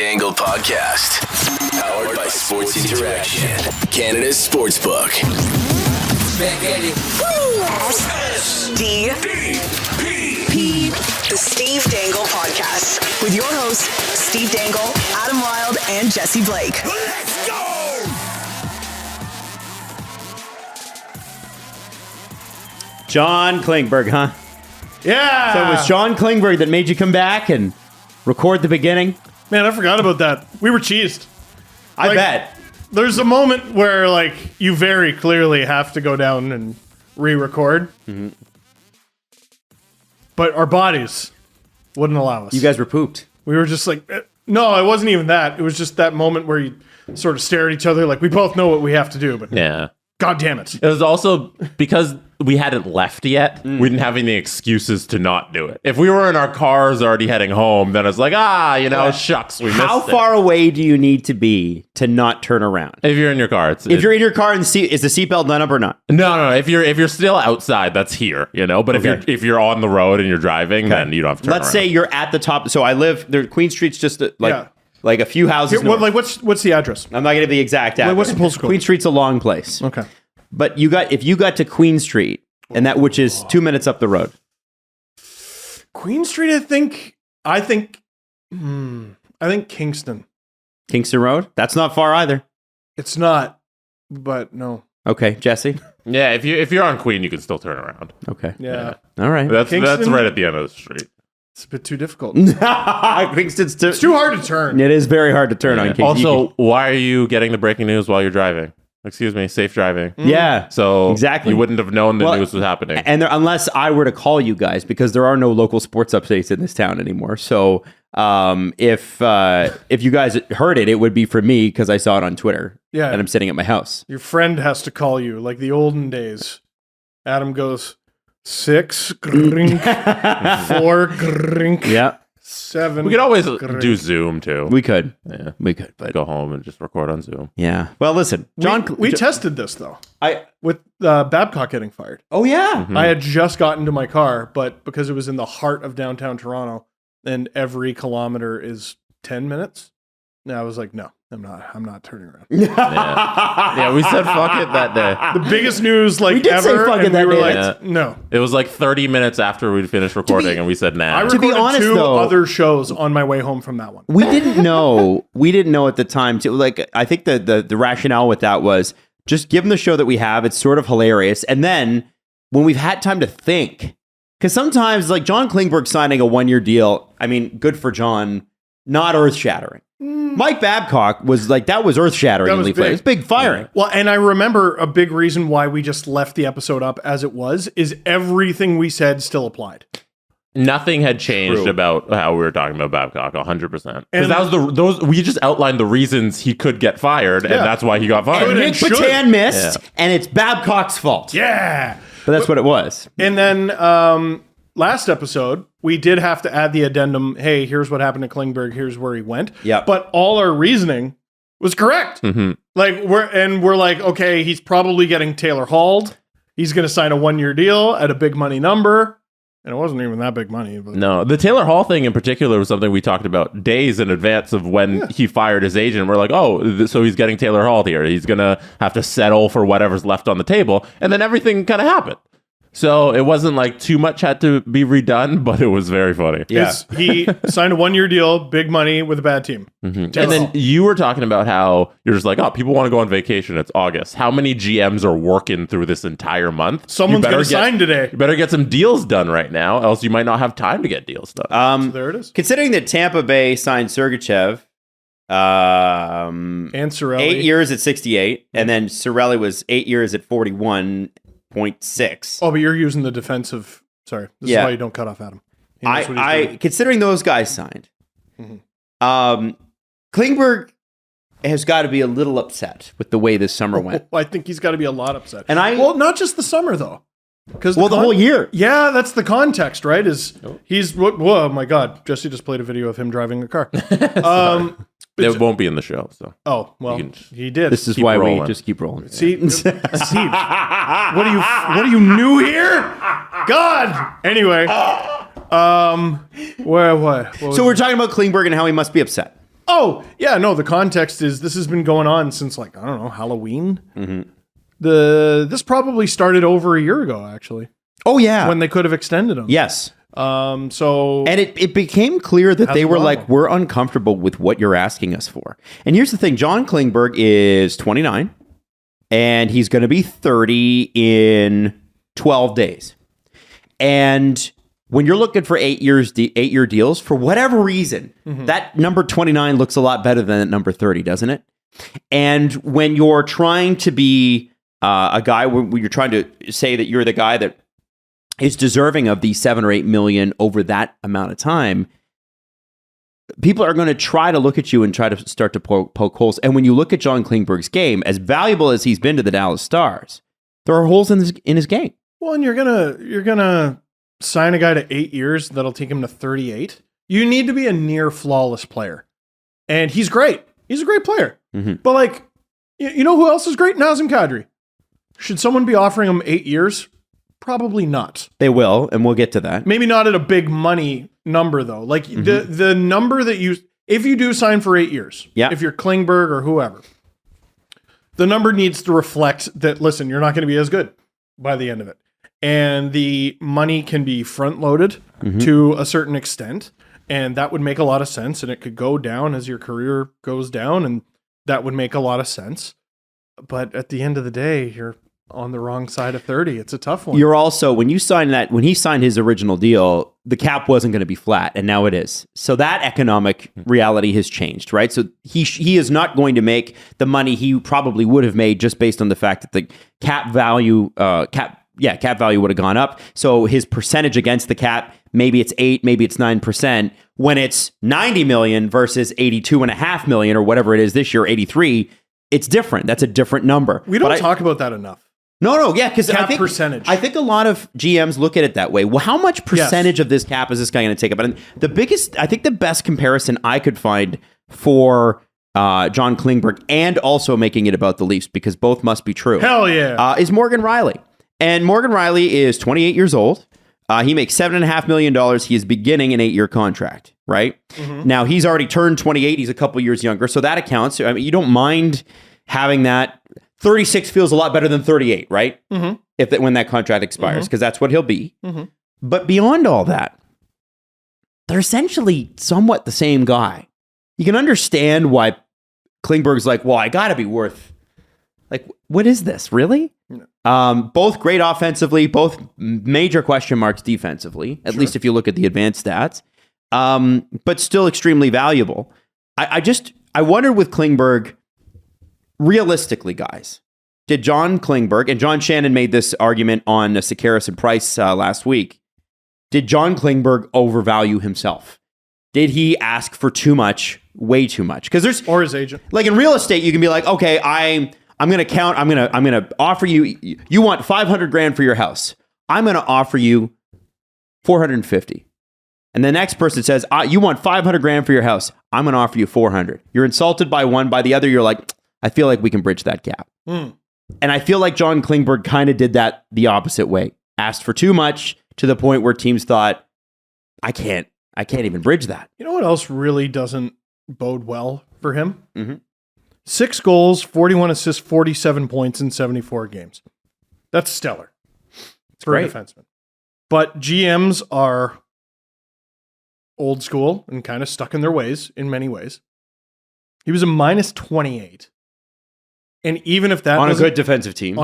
Dangle Podcast. Powered by Sports Interaction. Canada's Sportsbook. SDPP. The Steve Dangle Podcast. With your hosts, Steve Dangle, Adam Wilde, and Jesse Blake. Let's go! John Klingberg, huh? Yeah. So it was John Klingberg that made you come back and record the beginning? Man, I forgot about that. We were cheesed. I bet. There's a moment where, like, you very clearly have to go down and re-record. Mm-hmm. But our bodies wouldn't allow us. You guys were pooped. We were just like, no, it wasn't even that. It was just that moment where you sort of stare at each other like, we both know what we have to do, but God damn it. It was also because we hadn't left yet. We didn't have any excuses to not do it. If we were in our cars already heading home, then it's like, shucks, we missed it. How far away do you need to be to not turn around? If you're in your car, if you're in your car and is the seatbelt done up or not? No. If you're still outside, that's here, But if you're on the road and you're driving, then you don't have to turn around. Let's say you're at the top. So I live there. Queen Street's just like a few houses. Here, what's the address? I'm not going to be the exact address. What's the postal code? Queen Street's a long place. Okay. But if you got to Queen Street, and that which is 2 minutes up the road. Queen Street, I think Kingston. Kingston Road? That's not far either. It's not, but no. Okay, Jesse? Yeah, if you're on Queen, you can still turn around. Okay. Yeah. All right. That's right at the end of the street. It's a bit too difficult. Kingston's it's too hard to turn. It is very hard to turn on Kingston. Also, why are you getting the breaking news while you're driving? Excuse me, safe driving. Yeah. So exactly. You wouldn't have known the news was happening. And unless I were to call you guys, because there are no local sports updates in this town anymore. So if you guys heard it, it would be for me because I saw it on Twitter. Yeah. And I'm sitting at my house. Your friend has to call you like the olden days. Adam goes 6 grink, 4 grink. Yeah. 7. We could always do Zoom too. We could. Yeah. We could. But go home and just record on Zoom. Yeah. Well, listen, John. We tested this though. With Babcock getting fired. Oh yeah. Mm-hmm. I had just gotten to my car, but because it was in the heart of downtown Toronto, and every kilometer is 10 minutes, and I was like, no, I'm not turning around. Yeah, we said fuck it that day. The biggest news we did ever. Say fuck it that we were day. like, no. It was like 30 minutes after we'd finished recording, and we said nah. I recorded be honest, 2 though, other shows on my way home from that one. We didn't know. We didn't know at the time. Too. Like I think the rationale with that was just give them the show that we have. It's sort of hilarious, and then when we've had time to think, because sometimes like John Klingberg signing a 1-year deal. I mean, good for John. Not earth shattering. Mike Babcock was like, that was earth shattering. That was big. It was big firing. Well, and I remember a big reason why we just left the episode up as it was is everything we said still applied. Nothing had changed about how we were talking about Babcock, 100%. Because that was we just outlined the reasons he could get fired, and that's why he got fired. And Nick Patan missed, and it's Babcock's fault. Yeah. But that's what it was. And then last episode, we did have to add the addendum, hey, here's what happened to Klingberg, here's where he went. Yeah. But all our reasoning was correct. Mm-hmm. Like we're like, okay, he's probably getting Taylor hauled. He's going to sign a 1-year deal at a big money number. And it wasn't even that big money. But. No, the Taylor Hall thing in particular was something we talked about days in advance of when he fired his agent. We're like, so he's getting Taylor Hall here. He's going to have to settle for whatever's left on the table. And then everything kind of happened. So it wasn't like too much had to be redone, but it was very funny. Yeah. He signed a 1-year deal, big money with a bad team. Mm-hmm. And then you were talking about how you're just like, people want to go on vacation. It's August. How many GMs are working through this entire month? Someone's going to sign today. You better get some deals done right now, else you might not have time to get deals done. So there it is. Considering that Tampa Bay signed Sergachev, and Cirelli. 8 years at 68, and then Cirelli was 8 years at 41.6. Oh, but you're using the defensive. Sorry, this is why you don't cut off Adam. Considering those guys signed, Klingberg has got to be a little upset with the way this summer went. I think he's got to be a lot upset. And not just the summer though, because the whole year. Yeah, that's the context, right? He's whoa, my God, Jesse just played a video of him driving a car. It won't be in the show. So he did. This is why we just keep rolling. See, Steve, what are you new here? God. Anyway, what? So we're talking about Klingberg and how he must be upset. Oh, yeah, no, the context is this has been going on since, like, I don't know, Halloween. Mm-hmm. This probably started over a year ago, actually. Oh, yeah. When they could have extended him. Yes. So... And it became clear that they were gone? like, we're uncomfortable with what you're asking us for. And here's the thing. John Klingberg is 29, and he's going to be 30 in 12 days. And when you're looking for 8-year deals, for whatever reason, that number 29 looks a lot better than number 30, doesn't it? And when you're trying to be a guy, when you're trying to say that you're the guy that is deserving of the 7 or 8 million over that amount of time, people are going to try to look at you and try to start to poke holes. And when you look at John Klingberg's game, as valuable as he's been to the Dallas Stars, there are holes in his game. Well, and you're gonna sign a guy to 8 years that'll take him to 38. You need to be a near flawless player, and he's great. He's a great player. Mm-hmm. But like, you know who else is great? Nazem Kadri. Should someone be offering him 8 years? Probably not. They will, and we'll get to that. Maybe not at a big money number though. Like the number that if you do sign for 8 years, if you're Klingberg or whoever, the number needs to reflect that, listen, you're not going to be as good by the end of it. And the money can be front loaded to a certain extent. And that would make a lot of sense. And it could go down as your career goes down. And that would make a lot of sense. But at the end of the day, you're on the wrong side of 30. It's a tough one. You're also, when he signed his original deal, the cap wasn't going to be flat, and now it is. So that economic reality has changed, right? So he is not going to make the money he probably would have made just based on the fact that the cap value would have gone up. So his percentage against the cap, maybe it's 8, maybe it's 9%. When it's 90 million versus 82.5 million or whatever it is this year, 83, it's different. That's a different number. We don't talk about that enough. No, yeah, because I think percentage. I think a lot of GMs look at it that way. Well, how much percentage of this cap is this guy going to take up? And the best comparison I could find for John Klingberg, and also making it about the Leafs, because both must be true. Hell yeah, is Morgan Riley, and Morgan Riley is 28 years old. He makes $7.5 million. He is beginning an 8-year contract. Right now, he's already turned 28. He's a couple years younger, so that accounts. I mean, you don't mind having that. 36 feels a lot better than 38, right? When that contract expires, because that's what he'll be. But beyond all that, they're essentially somewhat the same guy. You can understand why Klingberg's like, well, I got to be worth, like, what is this, really? Both great offensively, both major question marks defensively, at least if you look at the advanced stats, but still extremely valuable. I wonder with Klingberg, realistically, guys, did John Klingberg, and John Shannon made this argument on Sekeres and Price last week, did John Klingberg overvalue himself? Did he ask for too much, way too much? Because or his agent. Like in real estate, you can be like, okay, I'm going to offer you, you want $500,000 for your house. I'm going to offer you $450,000. And the next person says, you want $500,000 for your house. I'm going to offer you $400,000. You're insulted by one, by the other, you're like, I feel like we can bridge that gap. And I feel like John Klingberg kind of did that the opposite way. Asked for too much to the point where teams thought, I can't even bridge that. You know what else really doesn't bode well for him? 6 goals, 41 assists, 47 points in 74 games. That's stellar. It's for a defenseman. But GMs are old school and kind of stuck in their ways in many ways. He was a minus 28. And even if that on a good defensive team.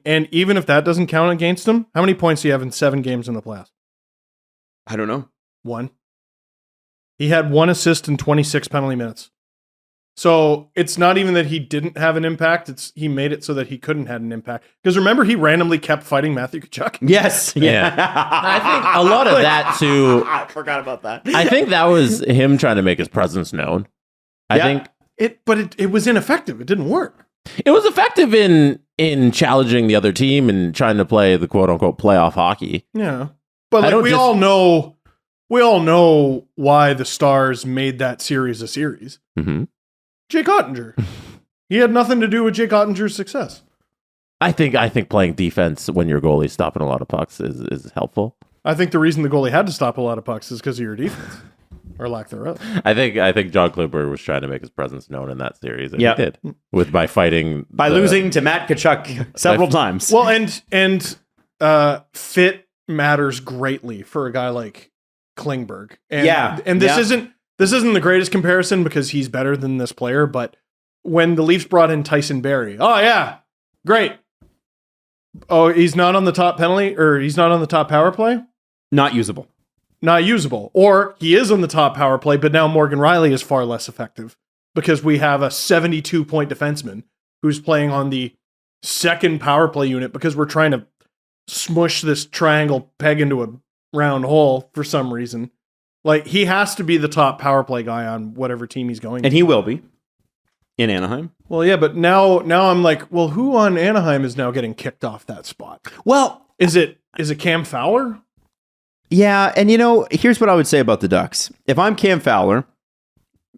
And even if that doesn't count against him, how many points do you have in 7 games in the playoffs? I don't know. 1. He had 1 assist in 26 penalty minutes. So it's not even that he didn't have an impact. It's he made it so that he couldn't have an impact. Because remember, he randomly kept fighting Matthew Tkachuk. Yes. Yeah. I think a lot of that too. I forgot about that. I think that was him trying to make his presence known. I think it was ineffective. It didn't work. It was effective in challenging the other team and trying to play the quote unquote playoff hockey. Yeah. But like, we all know why the Stars made that series a series. Jake Ottinger. He had nothing to do with Jake Ottinger's success. I think playing defense when your goalie's stopping a lot of pucks is helpful. I think the reason the goalie had to stop a lot of pucks is because of your defense. or lack thereof. I think John Klingberg was trying to make his presence known in that series, and he did by losing to Matt Tkachuk several times. Well, and fit matters greatly for a guy like Klingberg. And this isn't the greatest comparison because he's better than this player, but when the Leafs brought in Tyson Barrie, great. Oh, he's not on the top penalty, or he's not on the top power play? Not usable. Or he is on the top power play, but now Morgan Rielly is far less effective because we have a 72-point defenseman who's playing on the second power play unit because we're trying to smush this triangle peg into a round hole for some reason. Like, he has to be the top power play guy on whatever team he's going and to. He will be in Anaheim. Well, yeah, but now I'm like, well, who on Anaheim is now getting kicked off that spot? Well, is it Cam Fowler? Yeah, and here's what I would say about the Ducks. If I'm Cam Fowler,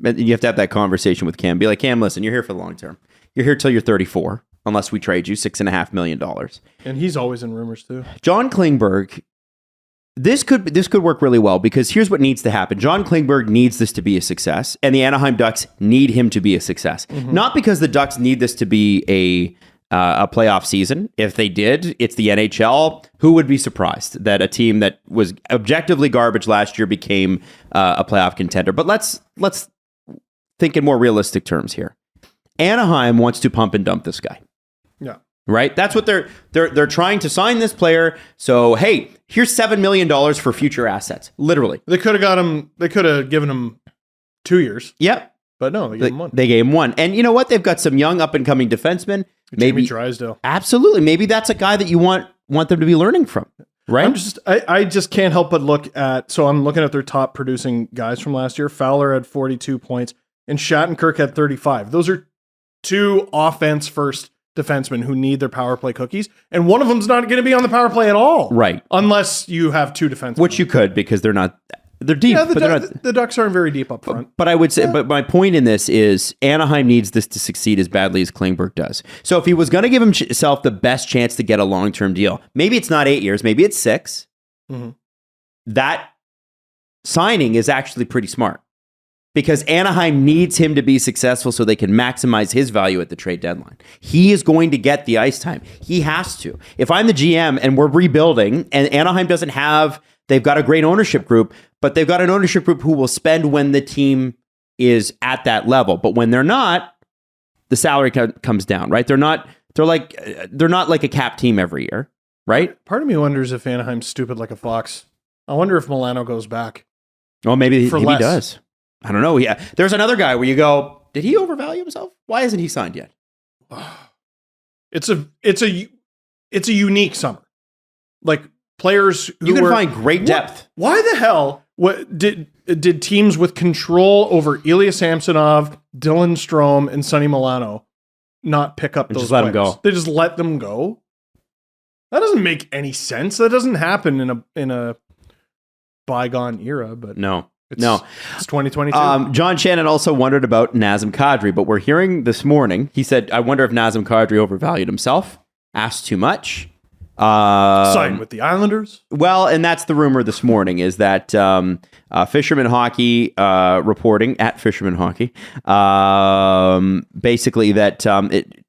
and you have to have that conversation with Cam, be like, Cam, listen, you're here for the long term. You're here till you're 34, unless we trade you $6.5 million. And he's always in rumors too. John Klingberg, this could work really well because here's what needs to happen. John Klingberg needs this to be a success, and the Anaheim Ducks need him to be a success. Mm-hmm. Not because the Ducks need this to be a playoff season. If they did, it's the NHL. Who would be surprised that a team that was objectively garbage last year became a playoff contender? But let's think in more realistic terms here. Anaheim wants to pump and dump this guy. Yeah. Right? That's what they're trying to sign this player. So, hey, here's $7 million for future assets. Literally. They could have got him, they could have given him 2 years. Yep. But no, they gave him one. They gave him one. And you know what? They've got some young up-and-coming defensemen. Maybe Drysdale. Absolutely. Maybe that's a guy that you want them to be learning from. Right? I just can't help but look at, so I'm looking at their top producing guys from last year. Fowler had 42 points and Shattenkirk had 35. Those are two offense-first defensemen who need their power play cookies, and one of them's not going to be on the power play at all. Right. Unless you have two defensemen. Which you could, because they're deep. Yeah, but the Ducks aren't very deep up front. But I would say, but my point in this is Anaheim needs this to succeed as badly as Klingberg does. So if he was going to give himself the best chance to get a long-term deal, maybe it's not 8 years, maybe it's 6. Mm-hmm. That signing is actually pretty smart because Anaheim needs him to be successful so they can maximize his value at the trade deadline. He is going to get the ice time. He has to. If I'm the GM and we're rebuilding and Anaheim doesn't have, they've got a great ownership group, but they've got an ownership group who will spend when the team is at that level. But when they're not, the salary comes down, right? They're not like a cap team every year, right? Part of me wonders if Anaheim's stupid like a fox. I wonder if Milano goes back. Well, maybe he does. I don't know. Yeah, there's another guy where you go, did he overvalue himself? Why isn't he signed yet? It's a unique summer. Like players who you can find great depth. Why the hell? What did teams with control over Ilya Samsonov, Dylan Strome, and Sonny Milano not pick up those? Just let them go. They just let them go. That doesn't make any sense. That doesn't happen in a bygone era. But no. It's 2022. John Shannon also wondered about Nazem Kadri, but we're hearing this morning, he said, I wonder if Nazem Kadri overvalued himself, asked too much. Signed with the Islanders? Well, and that's the rumor this morning, is that Fisherman Hockey reporting, at Fisherman Hockey, basically that,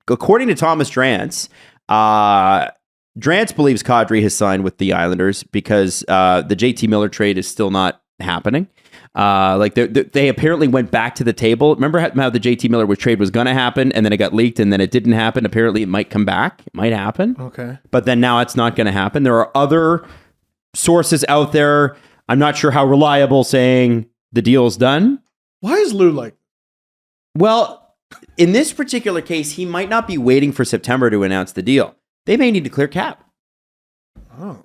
according to Thomas Drance, Drance believes Kadri has signed with the Islanders because the JT Miller trade is still not happening. Like they apparently went back to the table. Remember how the JT Miller trade was going to happen and then it got leaked and then it didn't happen. Apparently it might come back. It might happen. Okay. But then now it's not going to happen. There are other sources out there. I'm not sure how reliable saying the deal's done. Why is Lou like? Well, in this particular case, he might not be waiting for September to announce the deal. They may need to clear cap. Oh.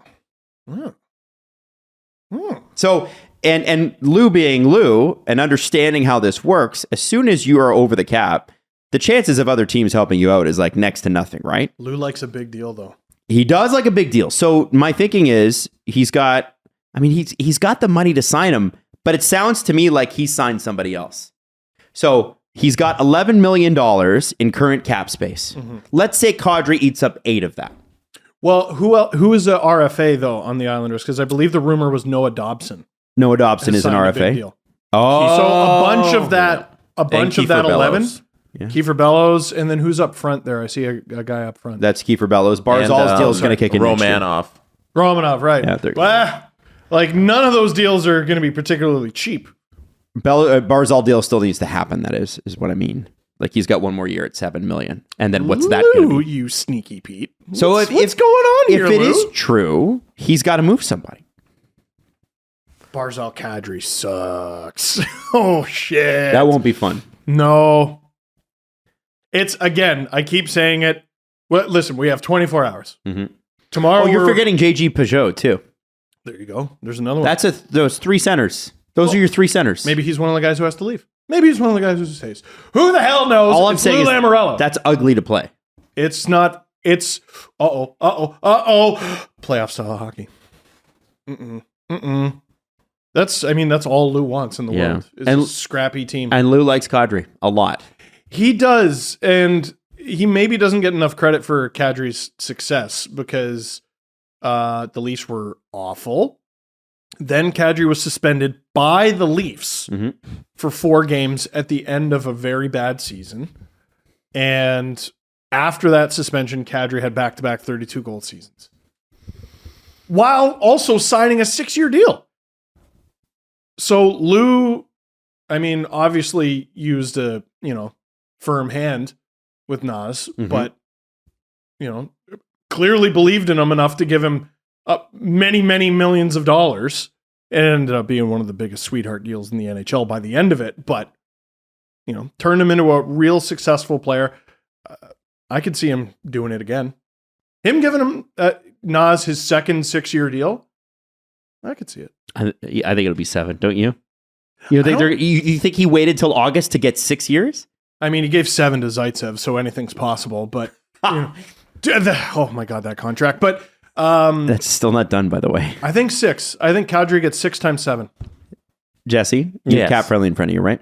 So, and Lou being Lou and understanding how this works, as soon as you are over the cap, the chances of other teams helping you out is like next to nothing, right? Lou likes a big deal, though. He does like a big deal. So my thinking is he's got the money to sign him, but it sounds to me like he signed somebody else. So he's got $11 million in current cap space. Mm-hmm. Let's say Kadri eats up 8 of that. Well, who is a RFA, though, on the Islanders? Because I believe the rumor was Noah Dobson. Noah Dobson is an RFA. Oh, So a bunch of that, Kiefer 11. Bellows. Yeah. Kiefer Bellows, and then who's up front there? I see a guy up front. That's Kiefer Bellows. Barzal's deal is going to kick in next year. Romanov. Romanov, right? Yeah, they're- Like none of those deals are going to be particularly cheap. Barzal deal still needs to happen. That is what I mean. Like he's got one more year at $7 million, and then what's that going to be? You sneaky Pete. So what's if going on here, if it Lou? is true, he's got to move somebody. Barzal Kadri sucks. Oh shit. That won't be fun. No. It's again. I keep saying it. Well, listen. We have 24 hours. Mhm. Tomorrow. Oh, you're we're- forgetting JG Peugeot too. There you go. There's another one. That's those three centers. Those are your three centers. Maybe he's one of the guys who has to leave. Maybe he's one of the guys who stays. Who the hell knows? All I'm It's saying Lou is Lamoriello. that's ugly to play. It's not. It's playoff style hockey. That's all Lou wants in the Yeah. world. Is And- a scrappy team. And Lou likes Kadri a lot. He does, and he maybe doesn't get enough credit for Kadri's success because the Leafs were awful. Then Kadri was suspended by the Leafs for 4 games at the end of a very bad season. And after that suspension, Kadri had back-to-back 32-goal seasons, while also signing a 6-year deal. So Lou, obviously used a, firm hand with Nas, but, clearly believed in him enough to give him many, many millions of dollars. It ended up being one of the biggest sweetheart deals in the NHL by the end of it, but, turned him into a real successful player. I could see him doing it again. Him giving him Nas his second 6-year deal, I could see it. I think it'll be 7, don't you? You think he waited till August to get 6 years? He gave 7 to Zaitsev, so anything's possible. But oh my god, that contract! But that's still not done, by the way. I think 6. I think Kadri gets 6 times 7. Jesse, you have Yes. cap friendly in front of you, right?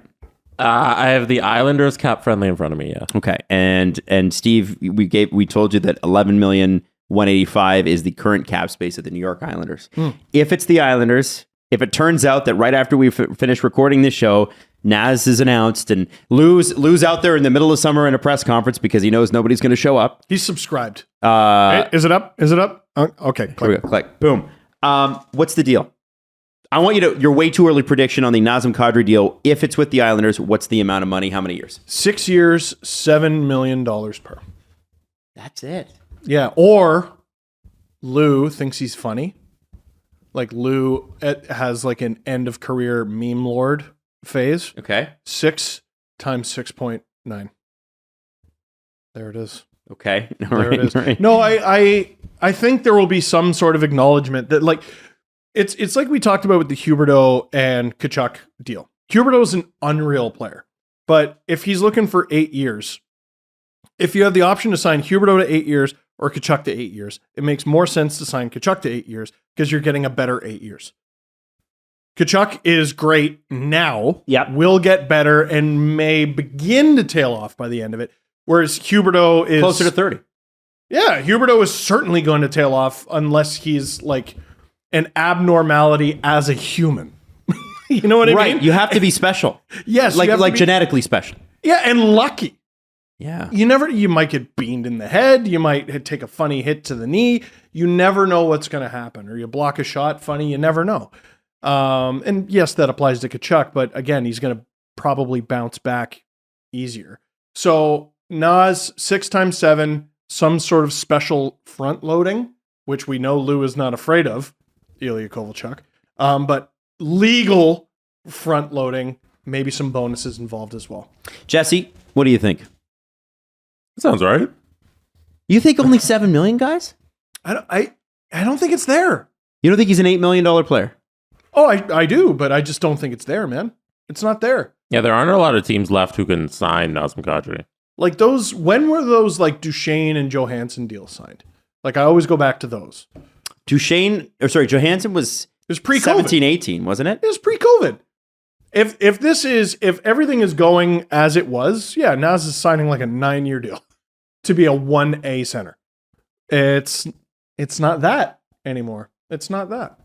I have the Islanders cap friendly in front of me. Yeah. Okay, and Steve, we told you that 11,185,000 is the current cap space of the New York Islanders. If it's the Islanders, if it turns out that right after we finish recording this show, Naz is announced and Lou's out there in the middle of summer in a press conference because he knows nobody's going to show up. He's subscribed. Is it up? Is it up? Okay. Here we go. Click. Boom. What's the deal? I want your way too early prediction on the Nazem Kadri deal. If it's with the Islanders, what's the amount of money? How many years? 6 years, $7 million per. That's it. Yeah. Or Lou thinks he's funny. Like Lou has like an end of career meme lord phase. Okay. 6 times 6.9. There it is. Okay. All There right. it is. All right. No, I think there will be some sort of acknowledgement that like it's like we talked about with the Huberdeau and Tkachuk deal. Huberdeau is an unreal player, but if he's looking for 8 years, if you have the option to sign Huberdeau to 8 years or Tkachuk to 8 years, it makes more sense to sign Tkachuk to 8 years because you're getting a better 8 years. Tkachuk is great now. Yep. Will get better and may begin to tail off by the end of it. Whereas Huberdeau is Closer to 30. Yeah, Huberdeau is certainly going to tail off unless he's like an abnormality as a human. You know what I Right. mean? You have to be special. Yes, you have to like be- genetically special. Yeah, and lucky. Yeah. You might get beamed in the head. You might take a funny hit to the knee. You never know what's going to happen. Or you block a shot funny. You never know. And yes, that applies to Tkachuk, but again, he's going to probably bounce back easier. So Nas, 6 times 7, some sort of special front loading, which we know Lou is not afraid of, Ilya Kovalchuk. But legal front loading, maybe some bonuses involved as well. Jesse, what do you think? Sounds right. You think only 7 million, guys? I don't think it's there. You don't think he's an $8 million player? Oh, I do, but I just don't think it's there, man. It's not there. Yeah, there aren't a lot of teams left who can sign Nazem Kadri. Like those, when were those like Duchesne and Johansson deals signed? Like I always go back to those. Johansson was It was pre-COVID. 17, 18, wasn't it? It was pre-COVID. If everything is going as it was, yeah, Naz is signing like a 9-year deal to be a 1A center. It's not that anymore. It's not that.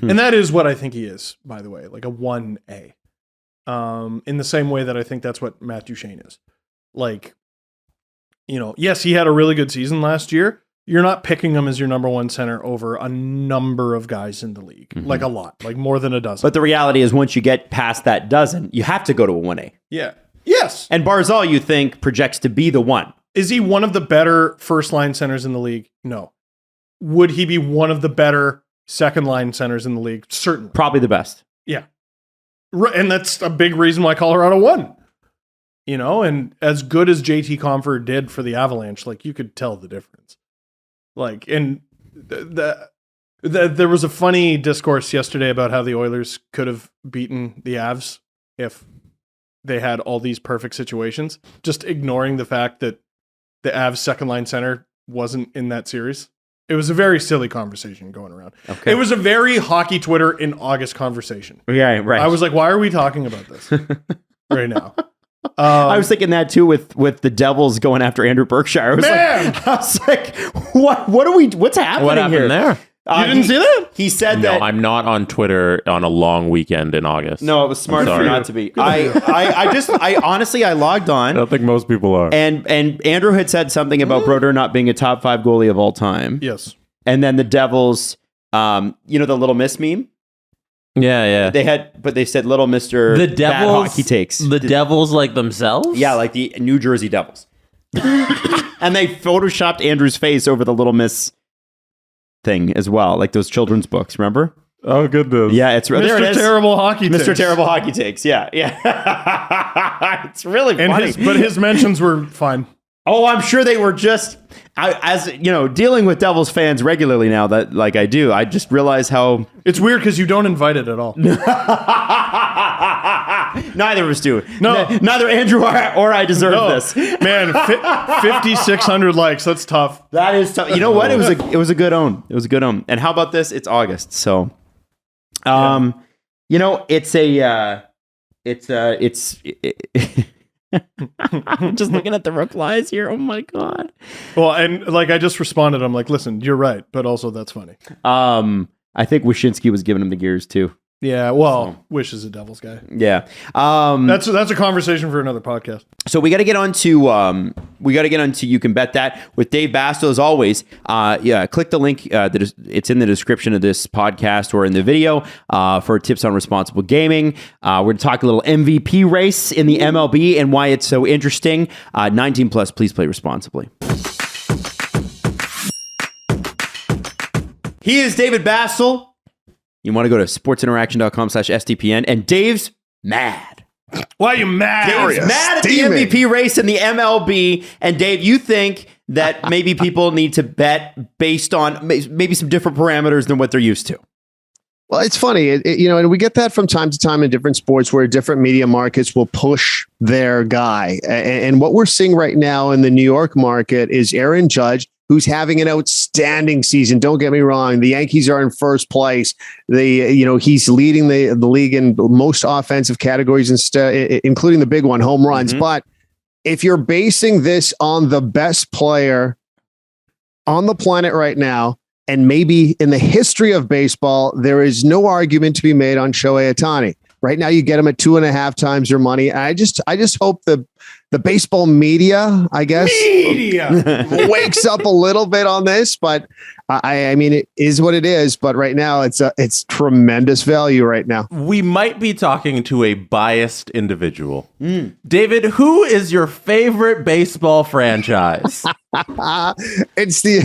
And that is what I think he is, by the way, like a 1A. In the same way that I think that's what Matt Duchene is. Like, yes, he had a really good season last year. You're not picking him as your number one center over a number of guys in the league, like a lot, like more than a dozen. But the reality is once you get past that dozen, you have to go to a 1A. Yeah. Yes. And Barzal, you think, projects to be the one. Is he one of the better first-line centers in the league? No. Would he be one of the better second-line centers in the league? Certainly. Probably the best. Yeah. And that's a big reason why Colorado won. And as good as JT Compher did for the Avalanche, like, you could tell the difference. Like, and there was a funny discourse yesterday about how the Oilers could have beaten the Avs if they had all these perfect situations, just ignoring the fact that the Avs second line center wasn't in that series. It was a very silly conversation going around. Okay. It was a very hockey Twitter in August conversation. Yeah, right. I was like, why are we talking about this right now? I was thinking that too with the Devils going after Andrew Berkshire. I was like, what's happening What happened here? there? You didn't see that? He said No, that. I'm not on Twitter on a long weekend in August. No, it was smart for you not to be. I honestly logged on. I don't think most people are. And Andrew had said something about Brodeur not being a top 5 goalie of all time. Yes. And then the Devils, the Little Miss meme. Yeah. They said Little Mr. The Bad Devils Hockey Takes. The Devils like themselves? Yeah, like the New Jersey Devils. And they photoshopped Andrew's face over the Little Miss thing as well, like those children's books, remember? Oh, goodness. Yeah, it's there. It Mr. is. Terrible Hockey Takes. Mr. Terrible Hockey Takes. Yeah. It's really funny. But his mentions were fine. Oh, I'm sure they were just, dealing with Devils fans regularly now that like I do, I just realize how... It's weird because you don't invite it at all. Neither of us do. No. Neither Andrew or I deserve this. Man, 5,600 likes. That's tough. That is tough. You know what? It was a good own. It was a good own. And how about this? It's August. So, I'm just looking at the replies here. Oh my God. Well, and like I just responded. I'm like, listen, you're right, but also that's funny. I think Wyshynski was giving him the gears too. Yeah, well, Wish is a Devils guy. Yeah. That's a conversation for another podcast. So we got to get on to You Can Bet That with Dave Bastel as always. Click the link it's in the description of this podcast or in the video for tips on responsible gaming. We're going to talk a little MVP race in the MLB and why it's so interesting. 19 plus, please play responsibly. He is David Bastel. You want to go to sportsinteraction.com/STPN, and Dave's mad. Why are you mad? Dave's mad at the MVP race in the MLB. And Dave, you think that maybe people need to bet based on maybe some different parameters than what they're used to. Well, it's funny, and we get that from time to time in different sports where different media markets will push their guy. And what we're seeing right now in the New York market is Aaron Judge, who's having an outstanding season. Don't get me wrong. The Yankees are in first place. He's leading the league in most offensive categories, including the big one, home runs. Mm-hmm. But if you're basing this on the best player on the planet right now, and maybe in the history of baseball, there is no argument to be made on Shohei Ohtani. Right now, you get him at 2.5 times your money. I just hope the baseball media, I guess, wakes up a little bit on this. But I mean, it is what it is. But right now, it's tremendous value right now. We might be talking to a biased individual. David, who is your favorite baseball franchise? It's the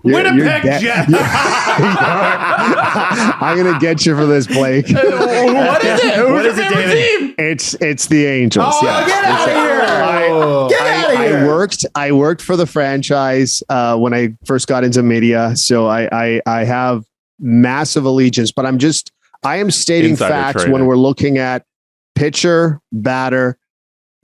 Winnipeg Jets. I'm gonna get you for this, Blake. What is it? Who's your favorite team? It's the Angels. Oh, yeah. Get out of here! I worked for the franchise when I first got into media, so I have massive allegiance. But I am stating Insider facts trading. when we're looking at pitcher, batter.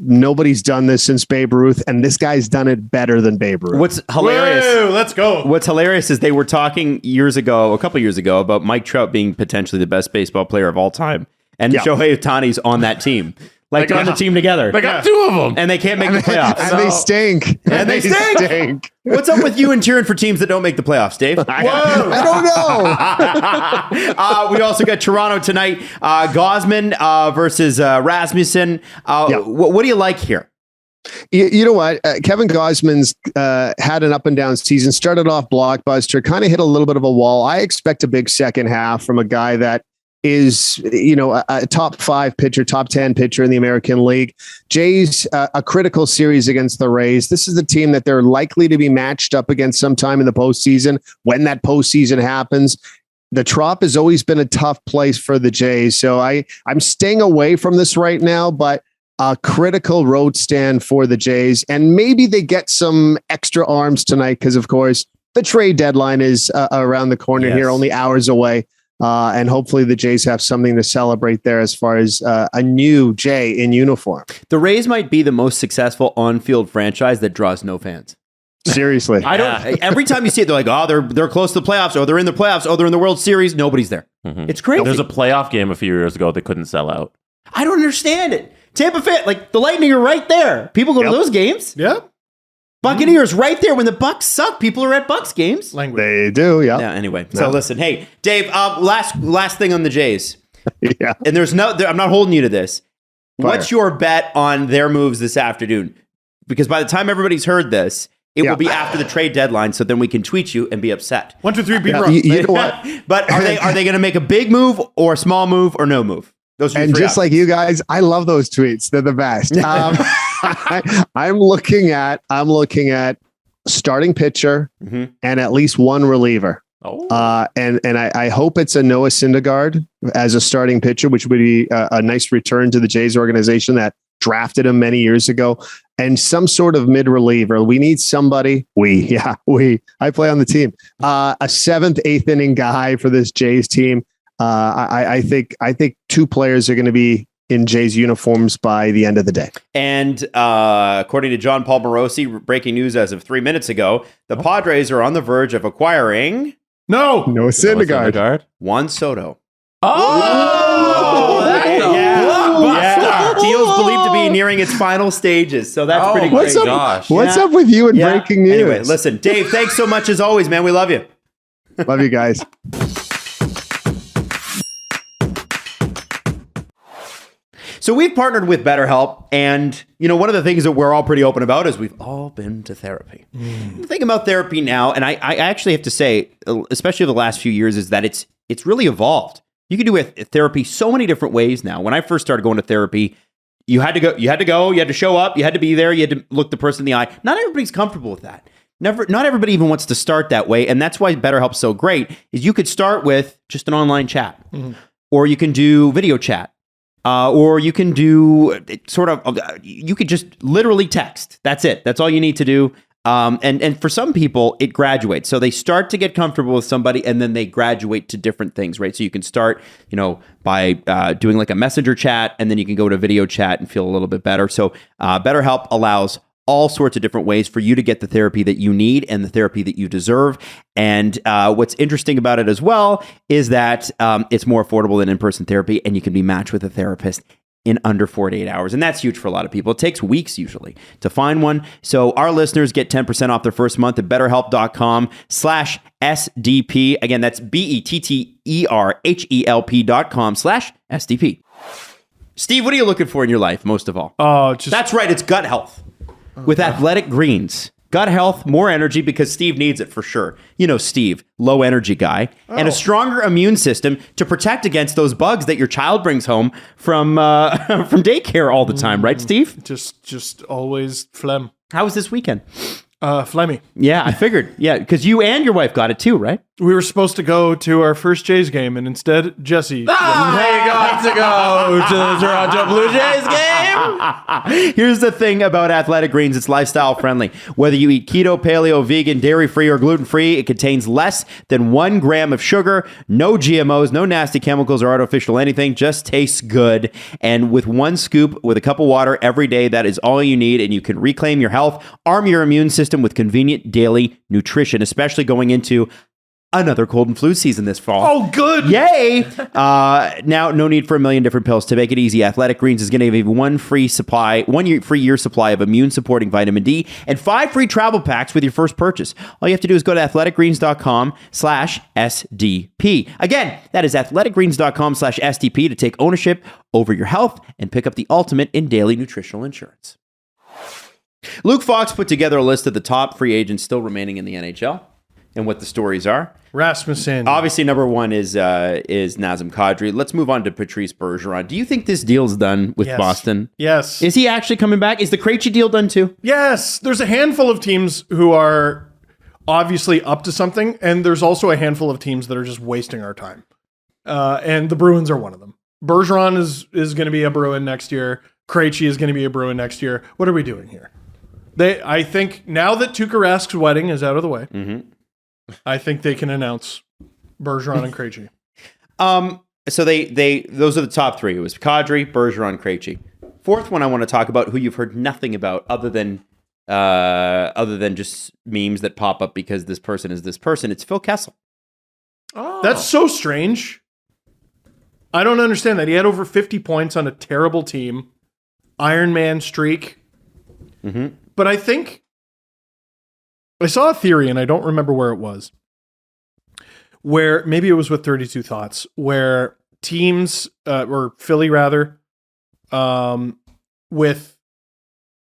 Nobody's done this since Babe Ruth, and this guy's done it better than Babe Ruth. What's hilarious? Whoa, let's go. What's hilarious is they were talking a couple years ago, about Mike Trout being potentially the best baseball player of all time, and Shohei Ohtani's on that team. Like they're on the team together. They got two of them. And they can't make the playoffs. And they stink. And they stink. What's up with you and cheering for teams that don't make the playoffs, Dave? I don't know. We also got Toronto tonight. Gosman versus Rasmussen. What do you like here? You know what? Kevin Gosman's had an up and down season, started off blockbuster, kind of hit a little bit of a wall. I expect a big second half from a guy that is, a top 5 pitcher, top 10 pitcher in the American League. Jays, a critical series against the Rays. This is the team that they're likely to be matched up against sometime in the postseason. When that postseason happens, the Trop has always been a tough place for the Jays. So I'm staying away from this right now, but a critical road stand for the Jays. And maybe they get some extra arms tonight because, of course, the trade deadline is around the corner here, only hours away. And hopefully the Jays have something to celebrate there as far as a new Jay in uniform. The Rays might be the most successful on-field franchise that draws no fans. Seriously. I don't. Every time you see it, they're like, oh, they're close to the playoffs. Oh, they're in the playoffs. Oh, they're in the World Series. Nobody's there. Mm-hmm. It's crazy. There's a playoff game a few years ago they couldn't sell out. I don't understand it. Tampa Bay, like the Lightning are right there. People go to those games. Yeah. Buccaneers right there. When the Bucks suck, people are at Bucks games. They do, yeah. Anyway, so listen, hey, Dave. Last thing on the Jays. Yeah. And I'm not holding you to this. Fire. What's your bet on their moves this afternoon? Because by the time everybody's heard this, it will be after the trade deadline. So then we can tweet you and be upset. 1, 2, 3, beat wrong. You know what? But are they going to make a big move or a small move or no move? Those are and just like you guys, I love those tweets. They're the best. I'm looking at starting pitcher and at least one reliever. And I hope it's a Noah Syndergaard as a starting pitcher, which would be a nice return to the Jays organization that drafted him many years ago, and some sort of mid reliever. We need somebody. I play on the team. A 7th, 8th inning guy for this Jays team. I think 2 players are going to be in Jays uniforms by the end of the day. And according to John Paul Morosi, breaking news as of 3 minutes ago, the Padres are on the verge of acquiring Noah Syndergaard. Juan Soto. Oh, Deal's believed to be nearing its final stages, so that's pretty great. What's up with you and breaking news? Anyway, listen, Dave, thanks so much as always, man. We love you. Love you guys. So we've partnered with BetterHelp, and one of the things that we're all pretty open about is we've all been to therapy. The thing about therapy now, and I actually have to say, especially the last few years, is that it's really evolved. You can do therapy so many different ways now. When I first started going to therapy, you had to go, you had to show up, you had to be there, you had to look the person in the eye. Not everybody's comfortable with that. Not everybody even wants to start that way, and that's why BetterHelp's so great. Is you could start with just an online chat, or you can do video chat. Or you can do you could just literally text. That's it. That's all you need to do. And for some people, it graduates. So they start to get comfortable with somebody and then they graduate to different things, right? So you can start, by doing like a messenger chat, and then you can go to video chat and feel a little bit better. So BetterHelp allows all sorts of different ways for you to get the therapy that you need and the therapy that you deserve. And what's interesting about it as well is that it's more affordable than in-person therapy, and you can be matched with a therapist in under 48 hours. And that's huge for a lot of people. It takes weeks usually to find one. So our listeners get 10% off their first month at betterhelp.com/SDP. Again, that's BETTERHELP.com/SDP. Steve, what are you looking for in your life most of all? That's right. It's gut health. With Athletic Greens. Gut health, more energy, because Steve needs it for sure. Steve, low energy guy, and a stronger immune system to protect against those bugs that your child brings home from daycare all the time, right, Steve? Just always phlegm. How was this weekend? Phlegmy. Yeah, I figured. Yeah, because you and your wife got it too, right? We were supposed to go to our first Jays game, and instead, Jesse. I got to go to the Toronto Blue Jays game. Here's the thing about Athletic Greens. It's lifestyle friendly. Whether you eat keto, paleo, vegan, dairy-free, or gluten-free, it contains less than 1 gram of sugar, no GMOs, no nasty chemicals or artificial anything, just tastes good. And with 1 scoop with a cup of water every day, that is all you need, and you can reclaim your health, arm your immune system with convenient daily nutrition, especially going into another cold and flu season this fall. Oh, good. Yay! Now, no need for a million different pills. To make it easy, Athletic Greens is going to give you one free year supply of immune-supporting vitamin D and 5 free travel packs with your first purchase. All you have to do is go to athleticgreens.com/SDP. Again, that is athleticgreens.com/SDP to take ownership over your health and pick up the ultimate in daily nutritional insurance. Luke Fox put together a list of the top free agents still remaining in the NHL and what the stories are. Rasmussen. Obviously, number one is Nazem Kadri. Let's move on to Patrice Bergeron. Do you think this deal's done with Boston? Yes. Is he actually coming back? Is the Krejci deal done too? Yes. There's a handful of teams who are obviously up to something, and there's also a handful of teams that are just wasting our time. And the Bruins are one of them. Bergeron is going to be a Bruin next year. Krejci is going to be a Bruin next year. What are we doing here? I think now that Tuukka Rask's wedding is out of the way, I think they can announce Bergeron and Krejci. So those are the top three. It was Kadri, Bergeron, Krejci. Fourth one I want to talk about, who you've heard nothing about other than just memes that pop up because this person is this person. It's Phil Kessel. Oh. That's so strange. I don't understand that. He had over 50 points on a terrible team. Iron Man streak. But I think I saw a theory, and I don't remember where it was, where maybe it was with 32 Thoughts, where teams, or Philly rather, with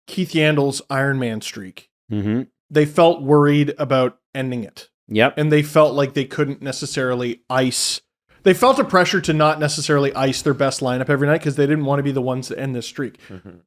Keith Yandel's Iron Man streak, they felt worried about ending it. Yep. And they felt like they couldn't necessarily ice. They felt a pressure to not necessarily ice their best lineup every night because they didn't want to be the ones to end this streak.